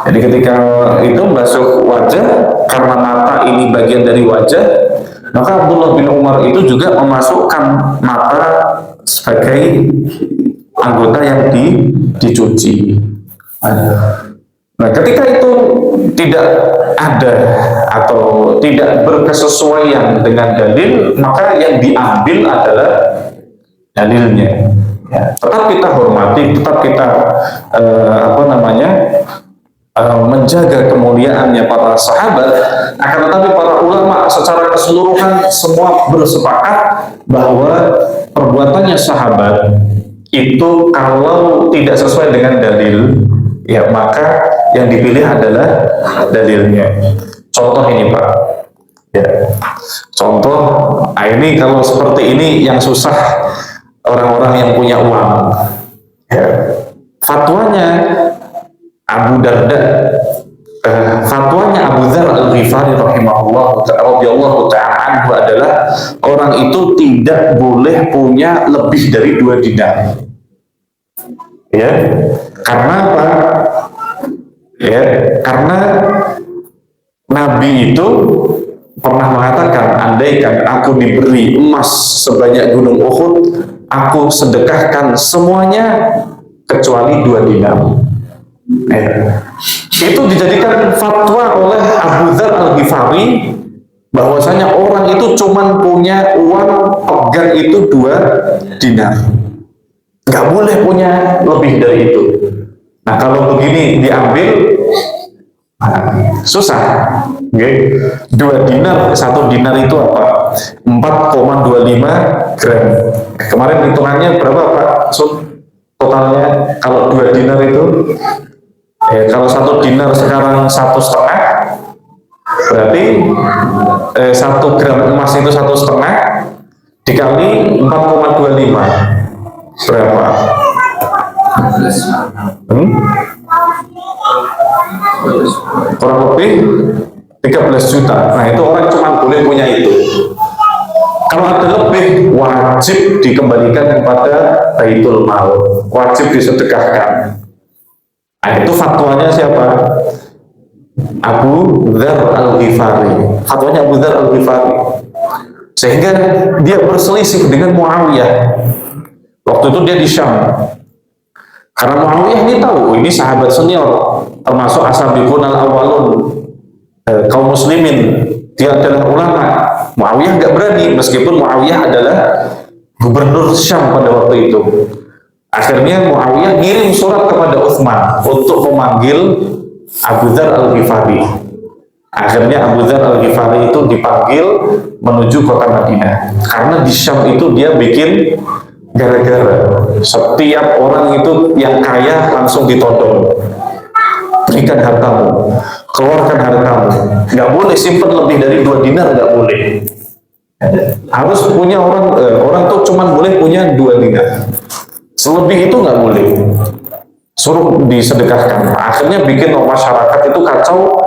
Jadi ketika itu membasuh wajah, karena mata ini bagian dari wajah, maka Abdullah bin Umar itu juga memasukkan mata sebagai anggota yang dicuci. Nah, ketika itu tidak ada atau tidak berkesesuaian dengan dalil, maka yang diambil adalah dalilnya. Ya, tetap kita hormati, tetap kita menjaga kemuliaannya para sahabat. Akan tetapi para ulama secara keseluruhan semua bersepakat bahwa perbuatannya sahabat itu kalau tidak sesuai dengan dalil, ya maka yang dipilih adalah dalilnya. Contoh ini Pak, ya. Contoh, ini kalau seperti ini yang susah orang-orang yang punya uang. Ya. Fatwanya Abu Darda, fatwanya Abu Dzar Al-Ghifari rahimahullah radhiyallahu ta'ala anhu adalah orang itu tidak boleh punya lebih dari 2 dinar. Ya, karena apa? Ya, karena Nabi itu pernah mengatakan, andaikan aku diberi emas sebanyak gunung Uhud, aku sedekahkan semuanya kecuali 2 dinar. Itu dijadikan fatwa oleh Abu Dzar Al-Ghifari bahwasanya orang itu cuman punya uang pegang itu 2 dinar, nggak boleh punya lebih dari itu. Nah, kalau begini diambil, susah. Okay. 2 dinar, 1 dinar itu apa? 4,25 gram. Kemarin hitungannya berapa Pak Sud? Totalnya kalau 2 dinar itu, kalau 1 dinar sekarang 1,5, berarti 1 gram emas itu 1,5 dikali 4,25 berapa? Kurang lebih 13 juta. Nah, itu orang cuma boleh punya itu. Kalau ada lebih, wajib dikembalikan kepada Baitul Mal, wajib disedekahkan. Nah, itu fatwanya siapa? Abu Dzar Al-Ghifari. Fatwanya Abu Dzar Al-Ghifari. Sehingga dia berselisih dengan Muawiyah. Waktu itu dia di Syam. Karena Muawiyah ini tahu, ini sahabat senior, termasuk As-Sabiqun Al-Awwalun, kaum muslimin. Dia adalah ulama. Muawiyah nggak berani, meskipun Muawiyah adalah gubernur Syam pada waktu itu. Akhirnya Muawiyah ngirim surat kepada Utsman untuk memanggil Abu Dzar Al-Ghifari. Akhirnya Abu Dzar Al-Ghifari itu dipanggil menuju kota Madinah. Karena di Syam itu dia bikin gara-gara. Setiap orang itu yang kaya langsung ditodong. Berikan hartamu, keluarkan hartamu. Nggak boleh simpan lebih dari 2 dinar, nggak boleh. Harus punya orang tuh cuma boleh punya 2 dinar. Selebih itu nggak boleh. Suruh disedekahkan. Akhirnya bikin masyarakat itu kacau.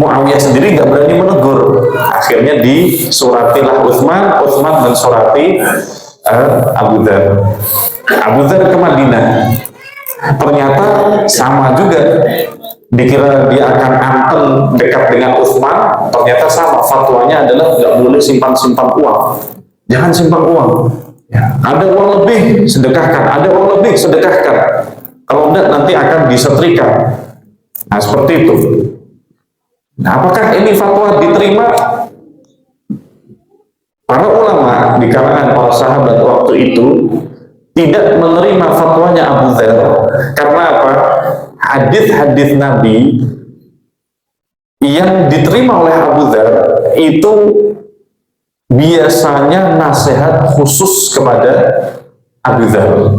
Muawiyah sendiri nggak berani menegur. Akhirnya disuratilah Utsman mensurati Abu Dzar. Abu Dzar ke Madinah. Ternyata sama juga. Dikira dia akan anteng dekat dengan Utsman, ternyata sama. Fatwanya adalah nggak boleh simpan-simpan uang. Jangan simpan uang. Ya. Ada uang lebih, sedekahkan. Ada uang lebih, sedekahkan. Kalau enggak, nanti akan disetrika. Nah, seperti itu. Nah, apakah ini fatwa diterima? Para ulama di kalangan para sahabat waktu itu tidak menerima fatwanya Abu Dzar. Karena apa? Hadis-hadis Nabi yang diterima oleh Abu Dzar itu biasanya nasihat khusus kepada Abu Dzar.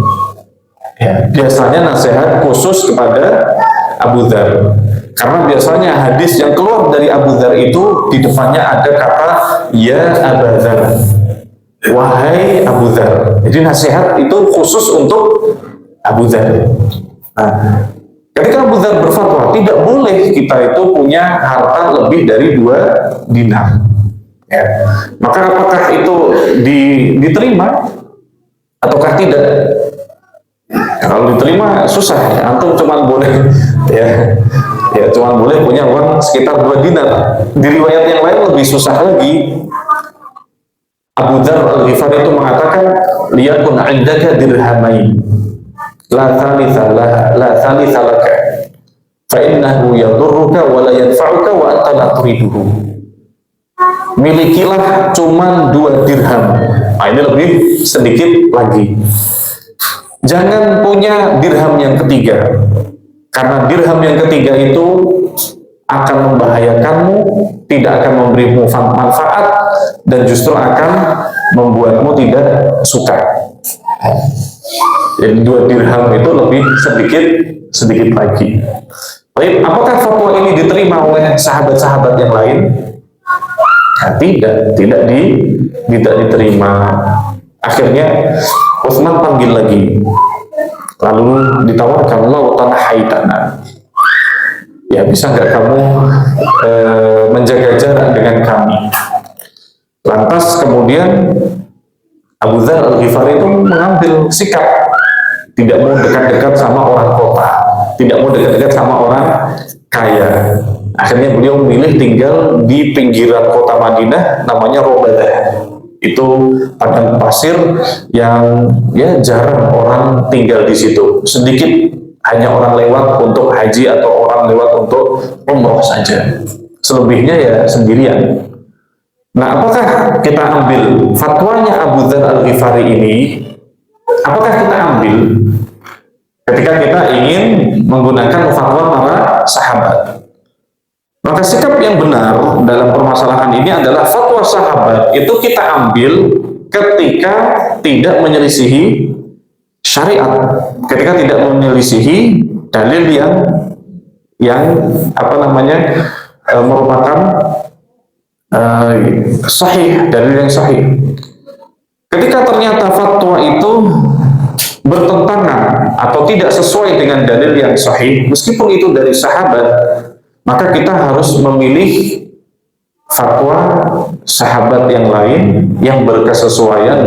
Ya, biasanya nasihat khusus kepada Abu Dzar. Karena biasanya hadis yang keluar dari Abu Dzar itu di depannya ada kata ya Abu Dzar, wahai Abu Dzar. Jadi nasihat itu khusus untuk Abu Dzar. Nah, ketika Abu Dzar berfatwa tidak boleh kita itu punya harta lebih dari 2 dinar. Ya. Maka apakah itu diterima ataukah tidak? Ya, kalau diterima susah, ya. Antum cuma boleh ya cuma boleh punya uang sekitar 2 dinar. Di riwayat yang lain lebih susah lagi. Abu Dzar Al-Ghifari itu mengatakan, liyakun 'indaka dirhamain la thalitha laka fa innahu yadurruka wa la yanfa'uka wa anta la turiduhu. Milikilah cuman 2 dirham. Nah, ini lebih sedikit lagi. Jangan punya dirham yang ketiga, karena dirham yang ketiga itu akan membahayakanmu, tidak akan memberimu manfaat, dan justru akan membuatmu tidak suka. Jadi 2 dirham itu lebih sedikit lagi. Baik, apakah fatwa ini diterima oleh sahabat-sahabat yang lain? Nah, tidak diterima. Akhirnya Utsman panggil lagi, lalu ditawarkan, lautan haitana, ya bisa nggak kamu menjaga jarak dengan kami? Lantas kemudian Abu Dzar Al-Ghifari itu mengambil sikap, tidak mau dekat-dekat sama orang kota, tidak mau dekat-dekat sama orang kaya. Akhirnya beliau memilih tinggal di pinggiran kota Madinah, namanya Robadah. Itu padang pasir yang ya jarang orang tinggal di situ. Sedikit hanya orang lewat untuk haji atau orang lewat untuk umroh saja. Selebihnya ya sendirian. Nah, apakah kita ambil fatwanya Abu Dzar Al-Ghifari ini? Apakah kita ambil ketika kita ingin menggunakan fatwa para sahabat? Maka sikap yang benar dalam permasalahan ini adalah fatwa sahabat itu kita ambil ketika tidak menyelisihi syariat, ketika tidak menyelisihi dalil yang merupakan sahih, dalil yang sahih. Ketika ternyata fatwa itu bertentangan atau tidak sesuai dengan dalil yang sahih, meskipun itu dari sahabat, maka kita harus memilih fatwa sahabat yang lain yang berkesesuaian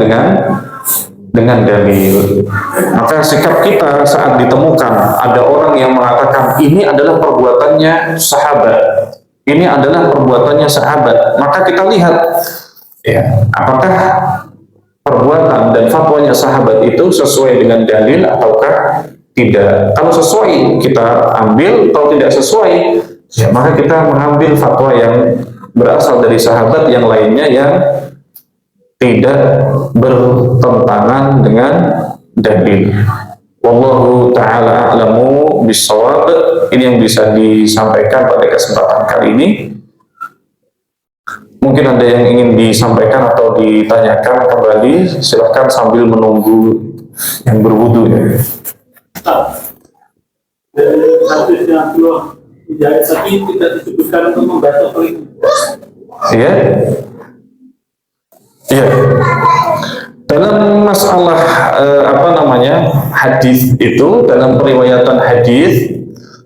dengan dalil. Maka sikap kita saat ditemukan ada orang yang mengatakan ini adalah perbuatannya sahabat, ini adalah perbuatannya sahabat, maka kita lihat ya, apakah perbuatan dan fatwanya sahabat itu sesuai dengan dalil ataukah tidak. Kalau sesuai kita ambil, kalau tidak sesuai ya, maka kita mengambil fatwa yang berasal dari sahabat yang lainnya yang tidak bertentangan dengan dalil. Wallahu ta'ala a'lamu bissawab. Ini yang bisa disampaikan pada kesempatan kali ini. Mungkin ada yang ingin disampaikan atau ditanyakan kembali, silahkan sambil menunggu yang berwudu ya. Hadis yang dua tapi tidak disebutkan untuk membaca pelindung. Iya. Iya. Dalam masalah hadis itu, dalam periwayatan hadis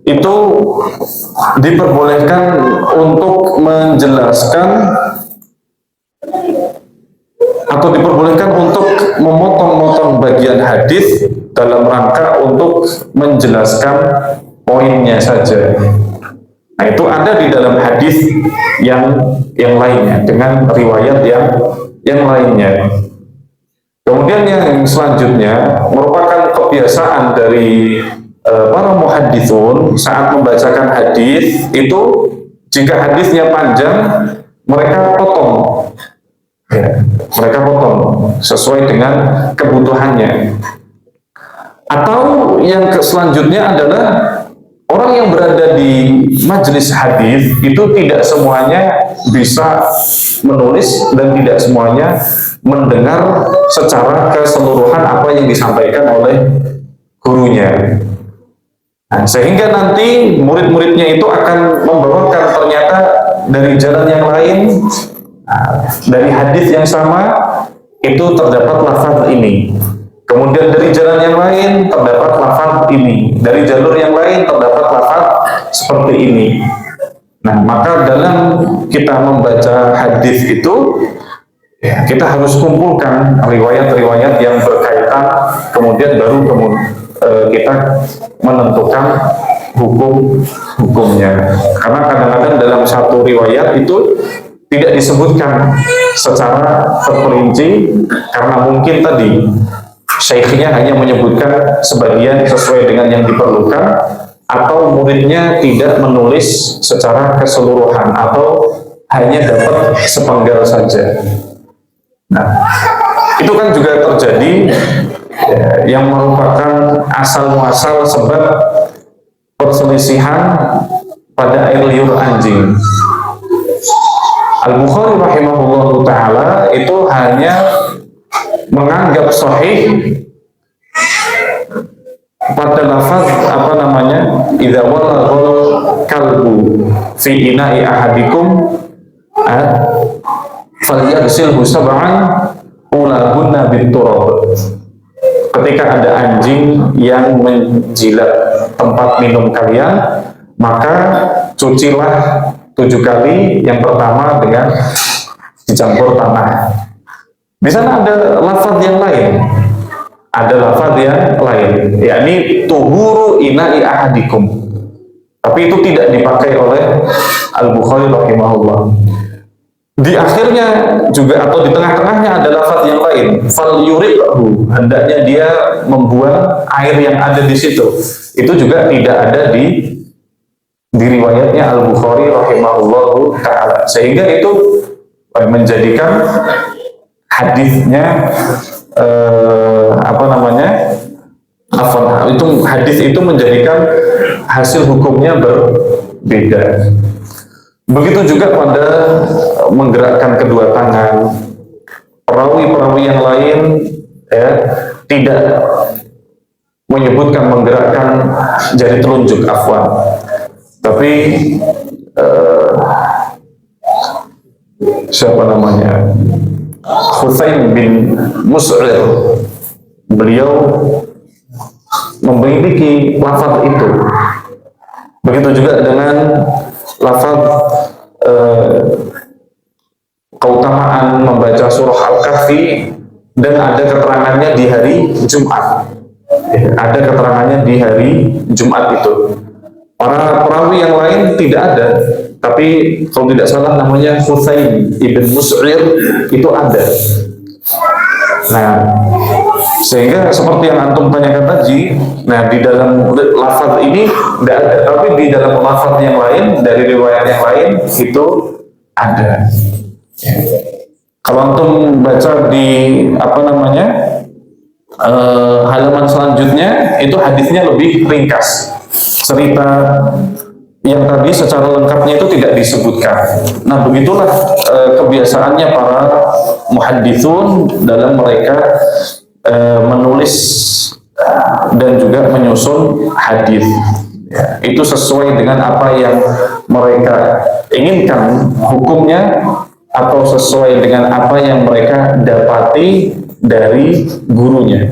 itu diperbolehkan untuk menjelaskan atau diperbolehkan untuk memotong-motong bagian hadis dalam rangka untuk menjelaskan poinnya saja. Nah, itu ada di dalam hadis yang lainnya dengan riwayat yang lainnya. Kemudian yang selanjutnya merupakan kebiasaan dari para muhadditsun saat membacakan hadis itu, jika hadisnya panjang mereka potong. Ya, mereka potong sesuai dengan kebutuhannya. Atau yang selanjutnya adalah orang yang berada di majelis hadis itu tidak semuanya bisa menulis dan tidak semuanya mendengar secara keseluruhan apa yang disampaikan oleh gurunya. Nah, sehingga nanti murid-muridnya itu akan membawakan ternyata dari jalan yang lain, dari hadis yang sama itu terdapat lafaz ini. Kemudian dari jalan yang lain terdapat lafaz ini, dari jalur yang lain terdapat lafaz seperti ini. Nah, maka dalam kita membaca hadis itu ya, kita harus kumpulkan riwayat-riwayat yang berkaitan, kemudian baru kita menentukan hukumnya. Karena kadang-kadang dalam satu riwayat itu tidak disebutkan secara terperinci karena mungkin tadi syekhnya hanya menyebutkan sebagian sesuai dengan yang diperlukan, atau muridnya tidak menulis secara keseluruhan atau hanya dapat sepenggal saja. Nah, itu kan juga terjadi yang merupakan asal muasal sebab perselisihan pada air liur anjing. Al-Bukhari rahimahullah ta'ala itu hanya menganggap sahih pada lafaz idza walaghal kalbu fi ina'i ahadikum falyaghsilhu sab'an ulahunna biturab. Ketika ada anjing yang menjilat tempat minum kalian, maka cucilah 7 kali. Yang pertama dengan dicampur tanah. Di sana ada lafaz yang lain. Ada lafaz yang lain, yakni tuhuru ina'i ahadikum. Tapi itu tidak dipakai oleh Al-Bukhari rahimahullah. Di akhirnya juga atau di tengah-tengahnya ada lafaz yang lain, fal yuriqhu, hendaknya dia membuang air yang ada di situ. Itu juga tidak ada di riwayatnya Al-Bukhari rahimahullahu ta'ala, sehingga itu menjadikan hadisnya hadis itu menjadikan hasil hukumnya berbeda. Begitu juga pada menggerakkan kedua tangan. Perawi-perawi yang lain tidak menyebutkan menggerakkan jari telunjuk, afwan. Tapi Husain bin Mus'ir, beliau memiliki lafaz itu. Begitu juga dengan lafaz keutamaan membaca surah Al-Kahfi, dan ada keterangannya di hari Jumat. Ada keterangannya di hari Jumat itu. Para perawi yang lain tidak ada, tapi kalau tidak salah namanya Husain ibn Mus'ir itu ada. Nah, sehingga seperti yang antum tanyakan tadi, nah di dalam lafaz ini tidak ada, tapi di dalam lafaz yang lain dari riwayat yang lain itu ada. Kalau antum baca di halaman selanjutnya, itu hadisnya lebih ringkas. Cerita yang tadi secara lengkapnya itu tidak disebutkan. Nah, begitulah kebiasaannya para muhadditsun dalam mereka menulis dan juga menyusun hadis. Ya, itu sesuai dengan apa yang mereka inginkan hukumnya, atau sesuai dengan apa yang mereka dapati dari gurunya.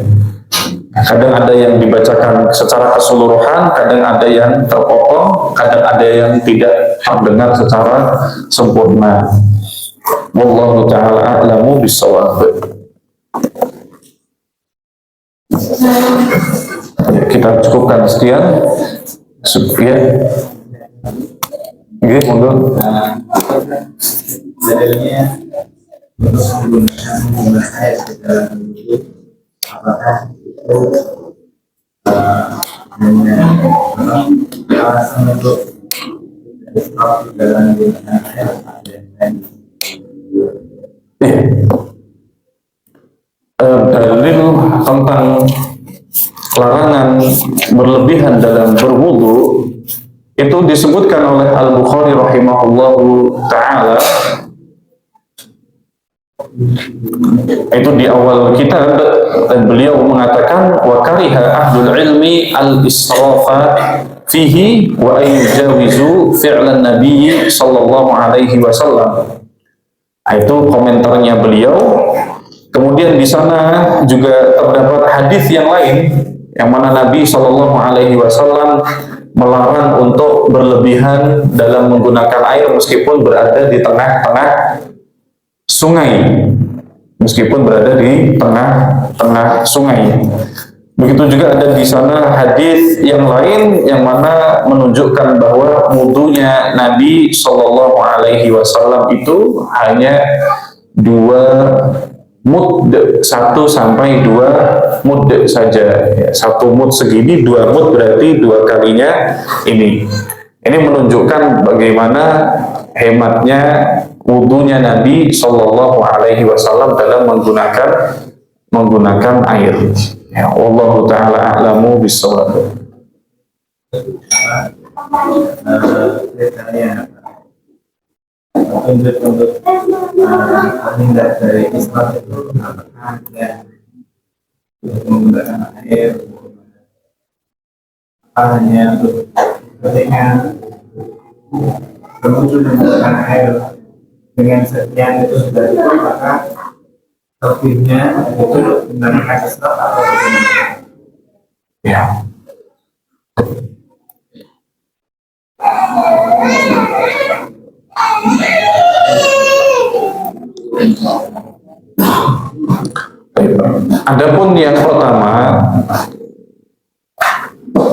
Kadang ada yang dibacakan secara keseluruhan, kadang ada yang terpotong, kadang ada yang tidak terdengar secara sempurna. Wallahu ta'ala a'lamu bis-shawab. Kita cukupkan sekian. Ya. Oke, monggo. Dalilnya untuk menggunakan ayat dalam wudhu, apakah itu alasan untuk dalam menggunakan ayat dan dalil tentang larangan berlebihan dalam berwudu itu disebutkan oleh Al-Bukhari rahimahullahu ta'ala. Itu di awal kitab, dan beliau mengatakan wa kariha ahlul ilmi al-israfa fihi wa ayujawizu fi'lan nabi sallallahu alaihi wasallam. Itu komentarnya beliau. Kemudian di sana juga terdapat hadis yang lain yang mana Nabi sallallahu alaihi wasallam melarang untuk berlebihan dalam menggunakan air meskipun berada di tengah-tengah sungai, meskipun berada di tengah-tengah sungai. Begitu juga ada di sana hadis yang lain yang mana menunjukkan bahwa wudunya Nabi Shallallahu Alaihi Wasallam itu hanya mud, 1 sampai 2 mud saja. Ya, 1 mud segini, 2 mud berarti 2 kalinya ini. Ini menunjukkan bagaimana hematnya wudunya Nabi Shallallahu Alaihi Wasallam dalam menggunakan air. Ya, Wallahu taala a'lamu bishawab. Kriteria untuk terhindar dari islam itu apakah dia menggunakan air apa hanya untuk ketika kemudian menggunakan air dengan sekian itu sudah cukup, maka lebihnya itu menggunakan islam atau bagaimana? Ya. Adapun yang pertama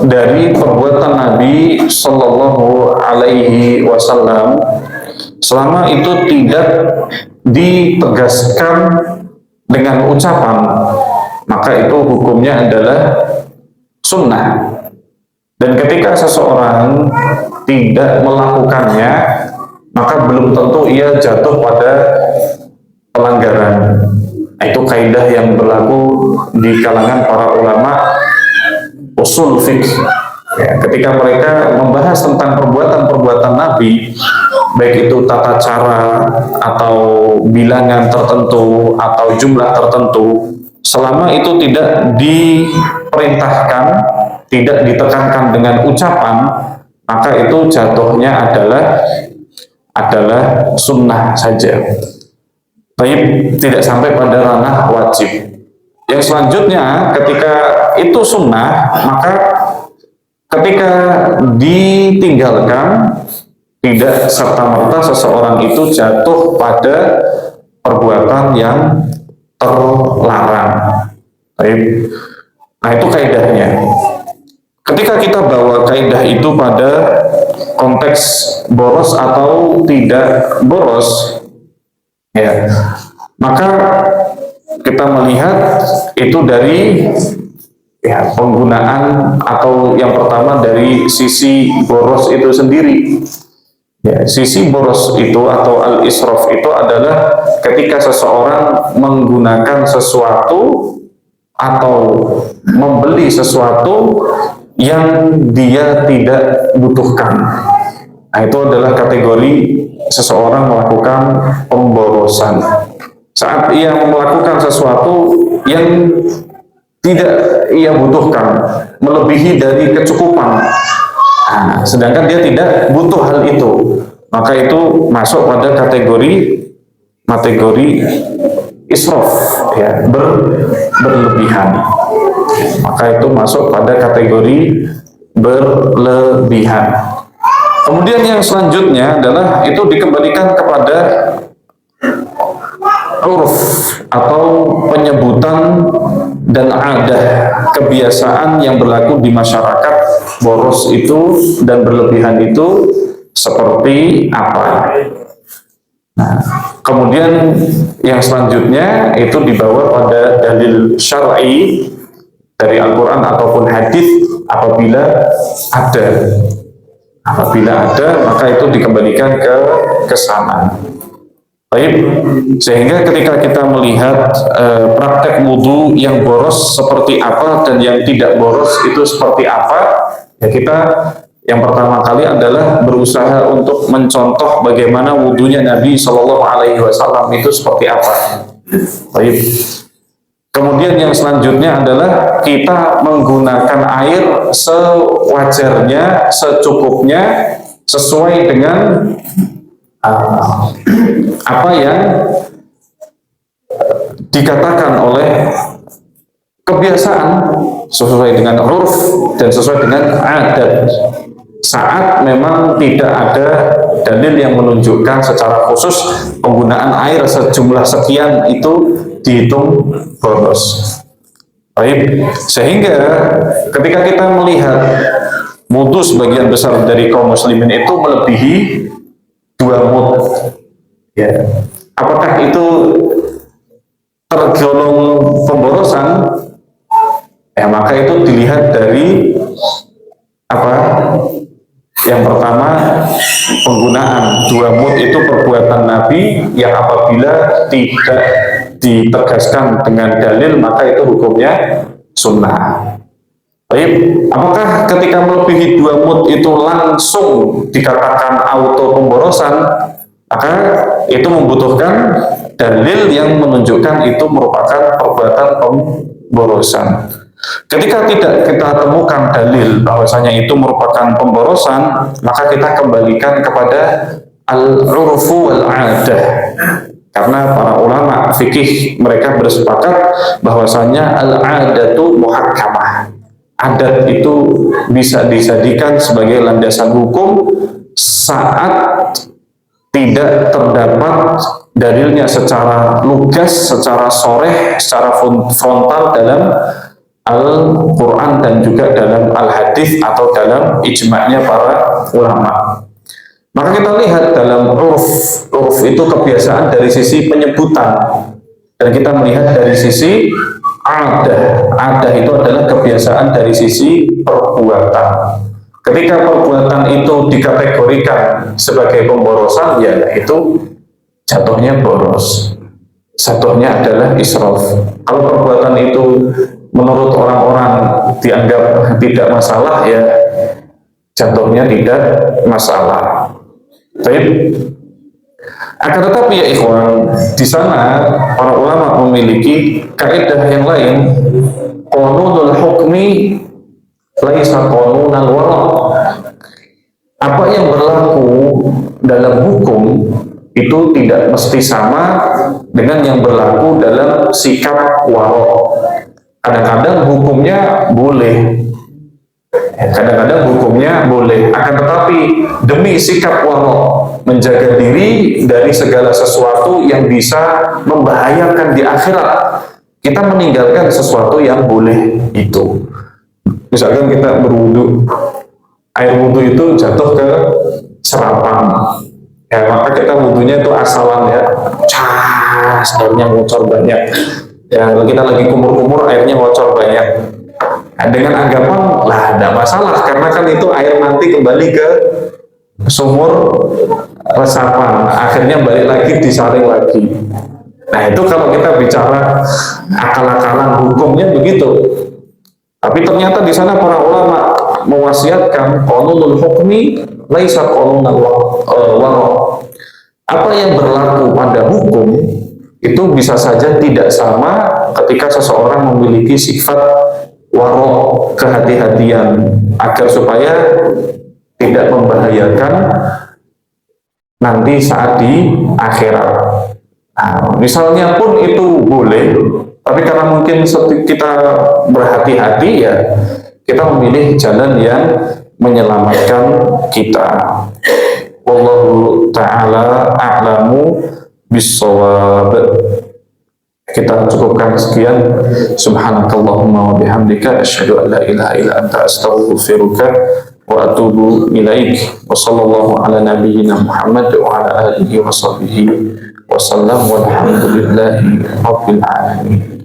dari perbuatan Nabi Shallallahu Alaihi Wasallam, selama itu tidak ditegaskan dengan ucapan, maka itu hukumnya adalah sunnah. Dan ketika seseorang tidak melakukannya, maka belum tentu ia jatuh pada pelanggaran. Itu kaidah yang berlaku di kalangan para ulama usul fiqh. Ya, ketika mereka membahas tentang perbuatan-perbuatan Nabi, baik itu tata cara atau bilangan tertentu atau jumlah tertentu, selama itu tidak diperintahkan, tidak ditekankan dengan ucapan, maka itu jatuhnya adalah sunnah saja. Baik, tidak sampai pada ranah wajib. Yang selanjutnya, ketika itu sunnah, maka ketika ditinggalkan, tidak serta-merta seseorang itu jatuh pada perbuatan yang terlarang. Baik. Nah, itu kaidahnya. Ketika kita bawa kaidah itu pada konteks boros atau tidak boros, ya, maka kita melihat itu dari ya, penggunaan atau yang pertama dari sisi boros itu sendiri. Ya, sisi boros itu atau al-israf itu adalah ketika seseorang menggunakan sesuatu atau membeli sesuatu yang dia tidak butuhkan. Nah, itu adalah kategori seseorang melakukan pemborosan. Saat ia melakukan sesuatu yang tidak ia butuhkan, melebihi dari kecukupan, nah, sedangkan dia tidak butuh hal itu, maka itu masuk pada kategori israf, ya, berlebihan. Maka itu masuk pada kategori berlebihan. Kemudian yang selanjutnya adalah itu dikembalikan kepada uruf atau penyebutan dan adah kebiasaan yang berlaku di masyarakat. Boros itu dan berlebihan itu seperti apa? Nah, kemudian yang selanjutnya itu dibawa pada dalil syar'i dari Al-Quran ataupun hadis apabila ada maka itu dikembalikan ke sana. Baik, sehingga ketika kita melihat praktek wudu yang boros seperti apa dan yang tidak boros itu seperti apa, ya kita yang pertama kali adalah berusaha untuk mencontoh bagaimana wudunya Nabi Shallallahu Alaihi Wasallam itu seperti apa. Baik. Kemudian yang selanjutnya adalah kita menggunakan air sewajarnya, secukupnya, sesuai dengan apa yang dikatakan oleh kebiasaan, sesuai dengan uruf dan sesuai dengan adat. Saat memang tidak ada dalil yang menunjukkan secara khusus penggunaan air sejumlah sekian itu dihitung boros. Baik, sehingga ketika kita melihat wudu sebagian besar dari kaum muslimin itu melebihi 2 mud, ya, apakah itu tergolong pemborosan, ya maka itu dilihat dari apa? Yang pertama, penggunaan 2 mud itu perbuatan Nabi yang apabila tidak ditegaskan dengan dalil maka itu hukumnya sunnah. Baik, apakah ketika melebihi 2 mud itu langsung dikatakan auto pemborosan? Maka itu membutuhkan dalil yang menunjukkan itu merupakan perbuatan pemborosan. Ketika tidak kita temukan dalil bahwasanya itu merupakan pemborosan, maka kita kembalikan kepada al-urfu wal-'adah. Karena para ulama fikih mereka bersepakat bahwasanya al-'adatu muhakkamah. Adat itu bisa dijadikan sebagai landasan hukum saat tidak terdapat dalilnya secara lugas, secara soreh, secara frontal dalam Al-Quran dan juga dalam Al-Hadis atau dalam ijma'nya para ulama. Maka kita lihat dalam urf itu kebiasaan dari sisi penyebutan, dan kita melihat dari sisi adah itu adalah kebiasaan dari sisi perbuatan. Ketika perbuatan itu dikategorikan sebagai pemborosan, ya itu jatuhnya boros, jatuhnya adalah israf. Kalau perbuatan itu menurut orang-orang dianggap tidak masalah, ya jatuhnya tidak masalah. Baik. Akan tetapi ya ikhwan, di sana para ulama memiliki kaidah yang lain. Qanunul hukmi laisa qanunal wara. Apa yang berlaku dalam hukum itu tidak mesti sama dengan yang berlaku dalam sikap wara. Kadang-kadang hukumnya boleh, kadang-kadang hukumnya boleh, akan tetapi demi sikap wara, menjaga diri dari segala sesuatu yang bisa membahayakan di akhirat, kita meninggalkan sesuatu yang boleh itu. Misalkan kita berwudu, air wudu itu jatuh ke serapan, ya maka kita wudunya itu asalan ya, cas, airnya ngocor banyak. Ya, kita lagi kumur-kumur airnya ngocor banyak. Nah, dengan anggapan lah tidak masalah karena kan itu air nanti kembali ke sumur resapan, akhirnya balik lagi disaring lagi. Nah itu kalau kita bicara akal-akalan hukumnya begitu. Tapi ternyata di sana para ulama mewasiatkan qanunul hukmi laisa qanunal wara. Apa yang berlaku pada hukum itu bisa saja tidak sama ketika seseorang memiliki sifat waro, kehati-hatian, agar supaya tidak membahayakan nanti saat di akhirat. Nah, misalnya pun itu boleh, tapi karena mungkin kita berhati-hati, ya kita memilih jalan yang menyelamatkan kita. Wallahu ta'ala a'lamu bis-shawab. Kita cukupkan sekian. Subhanakallahumma wa bihamdika asyhadu an la ilaha illa anta astaghfiruka wa atubu ilaik. Wa sallallahu ala nabiyyina Muhammad wa ala alihi wa sahbihi wa sallam walhamdulillahi rabbil alamin.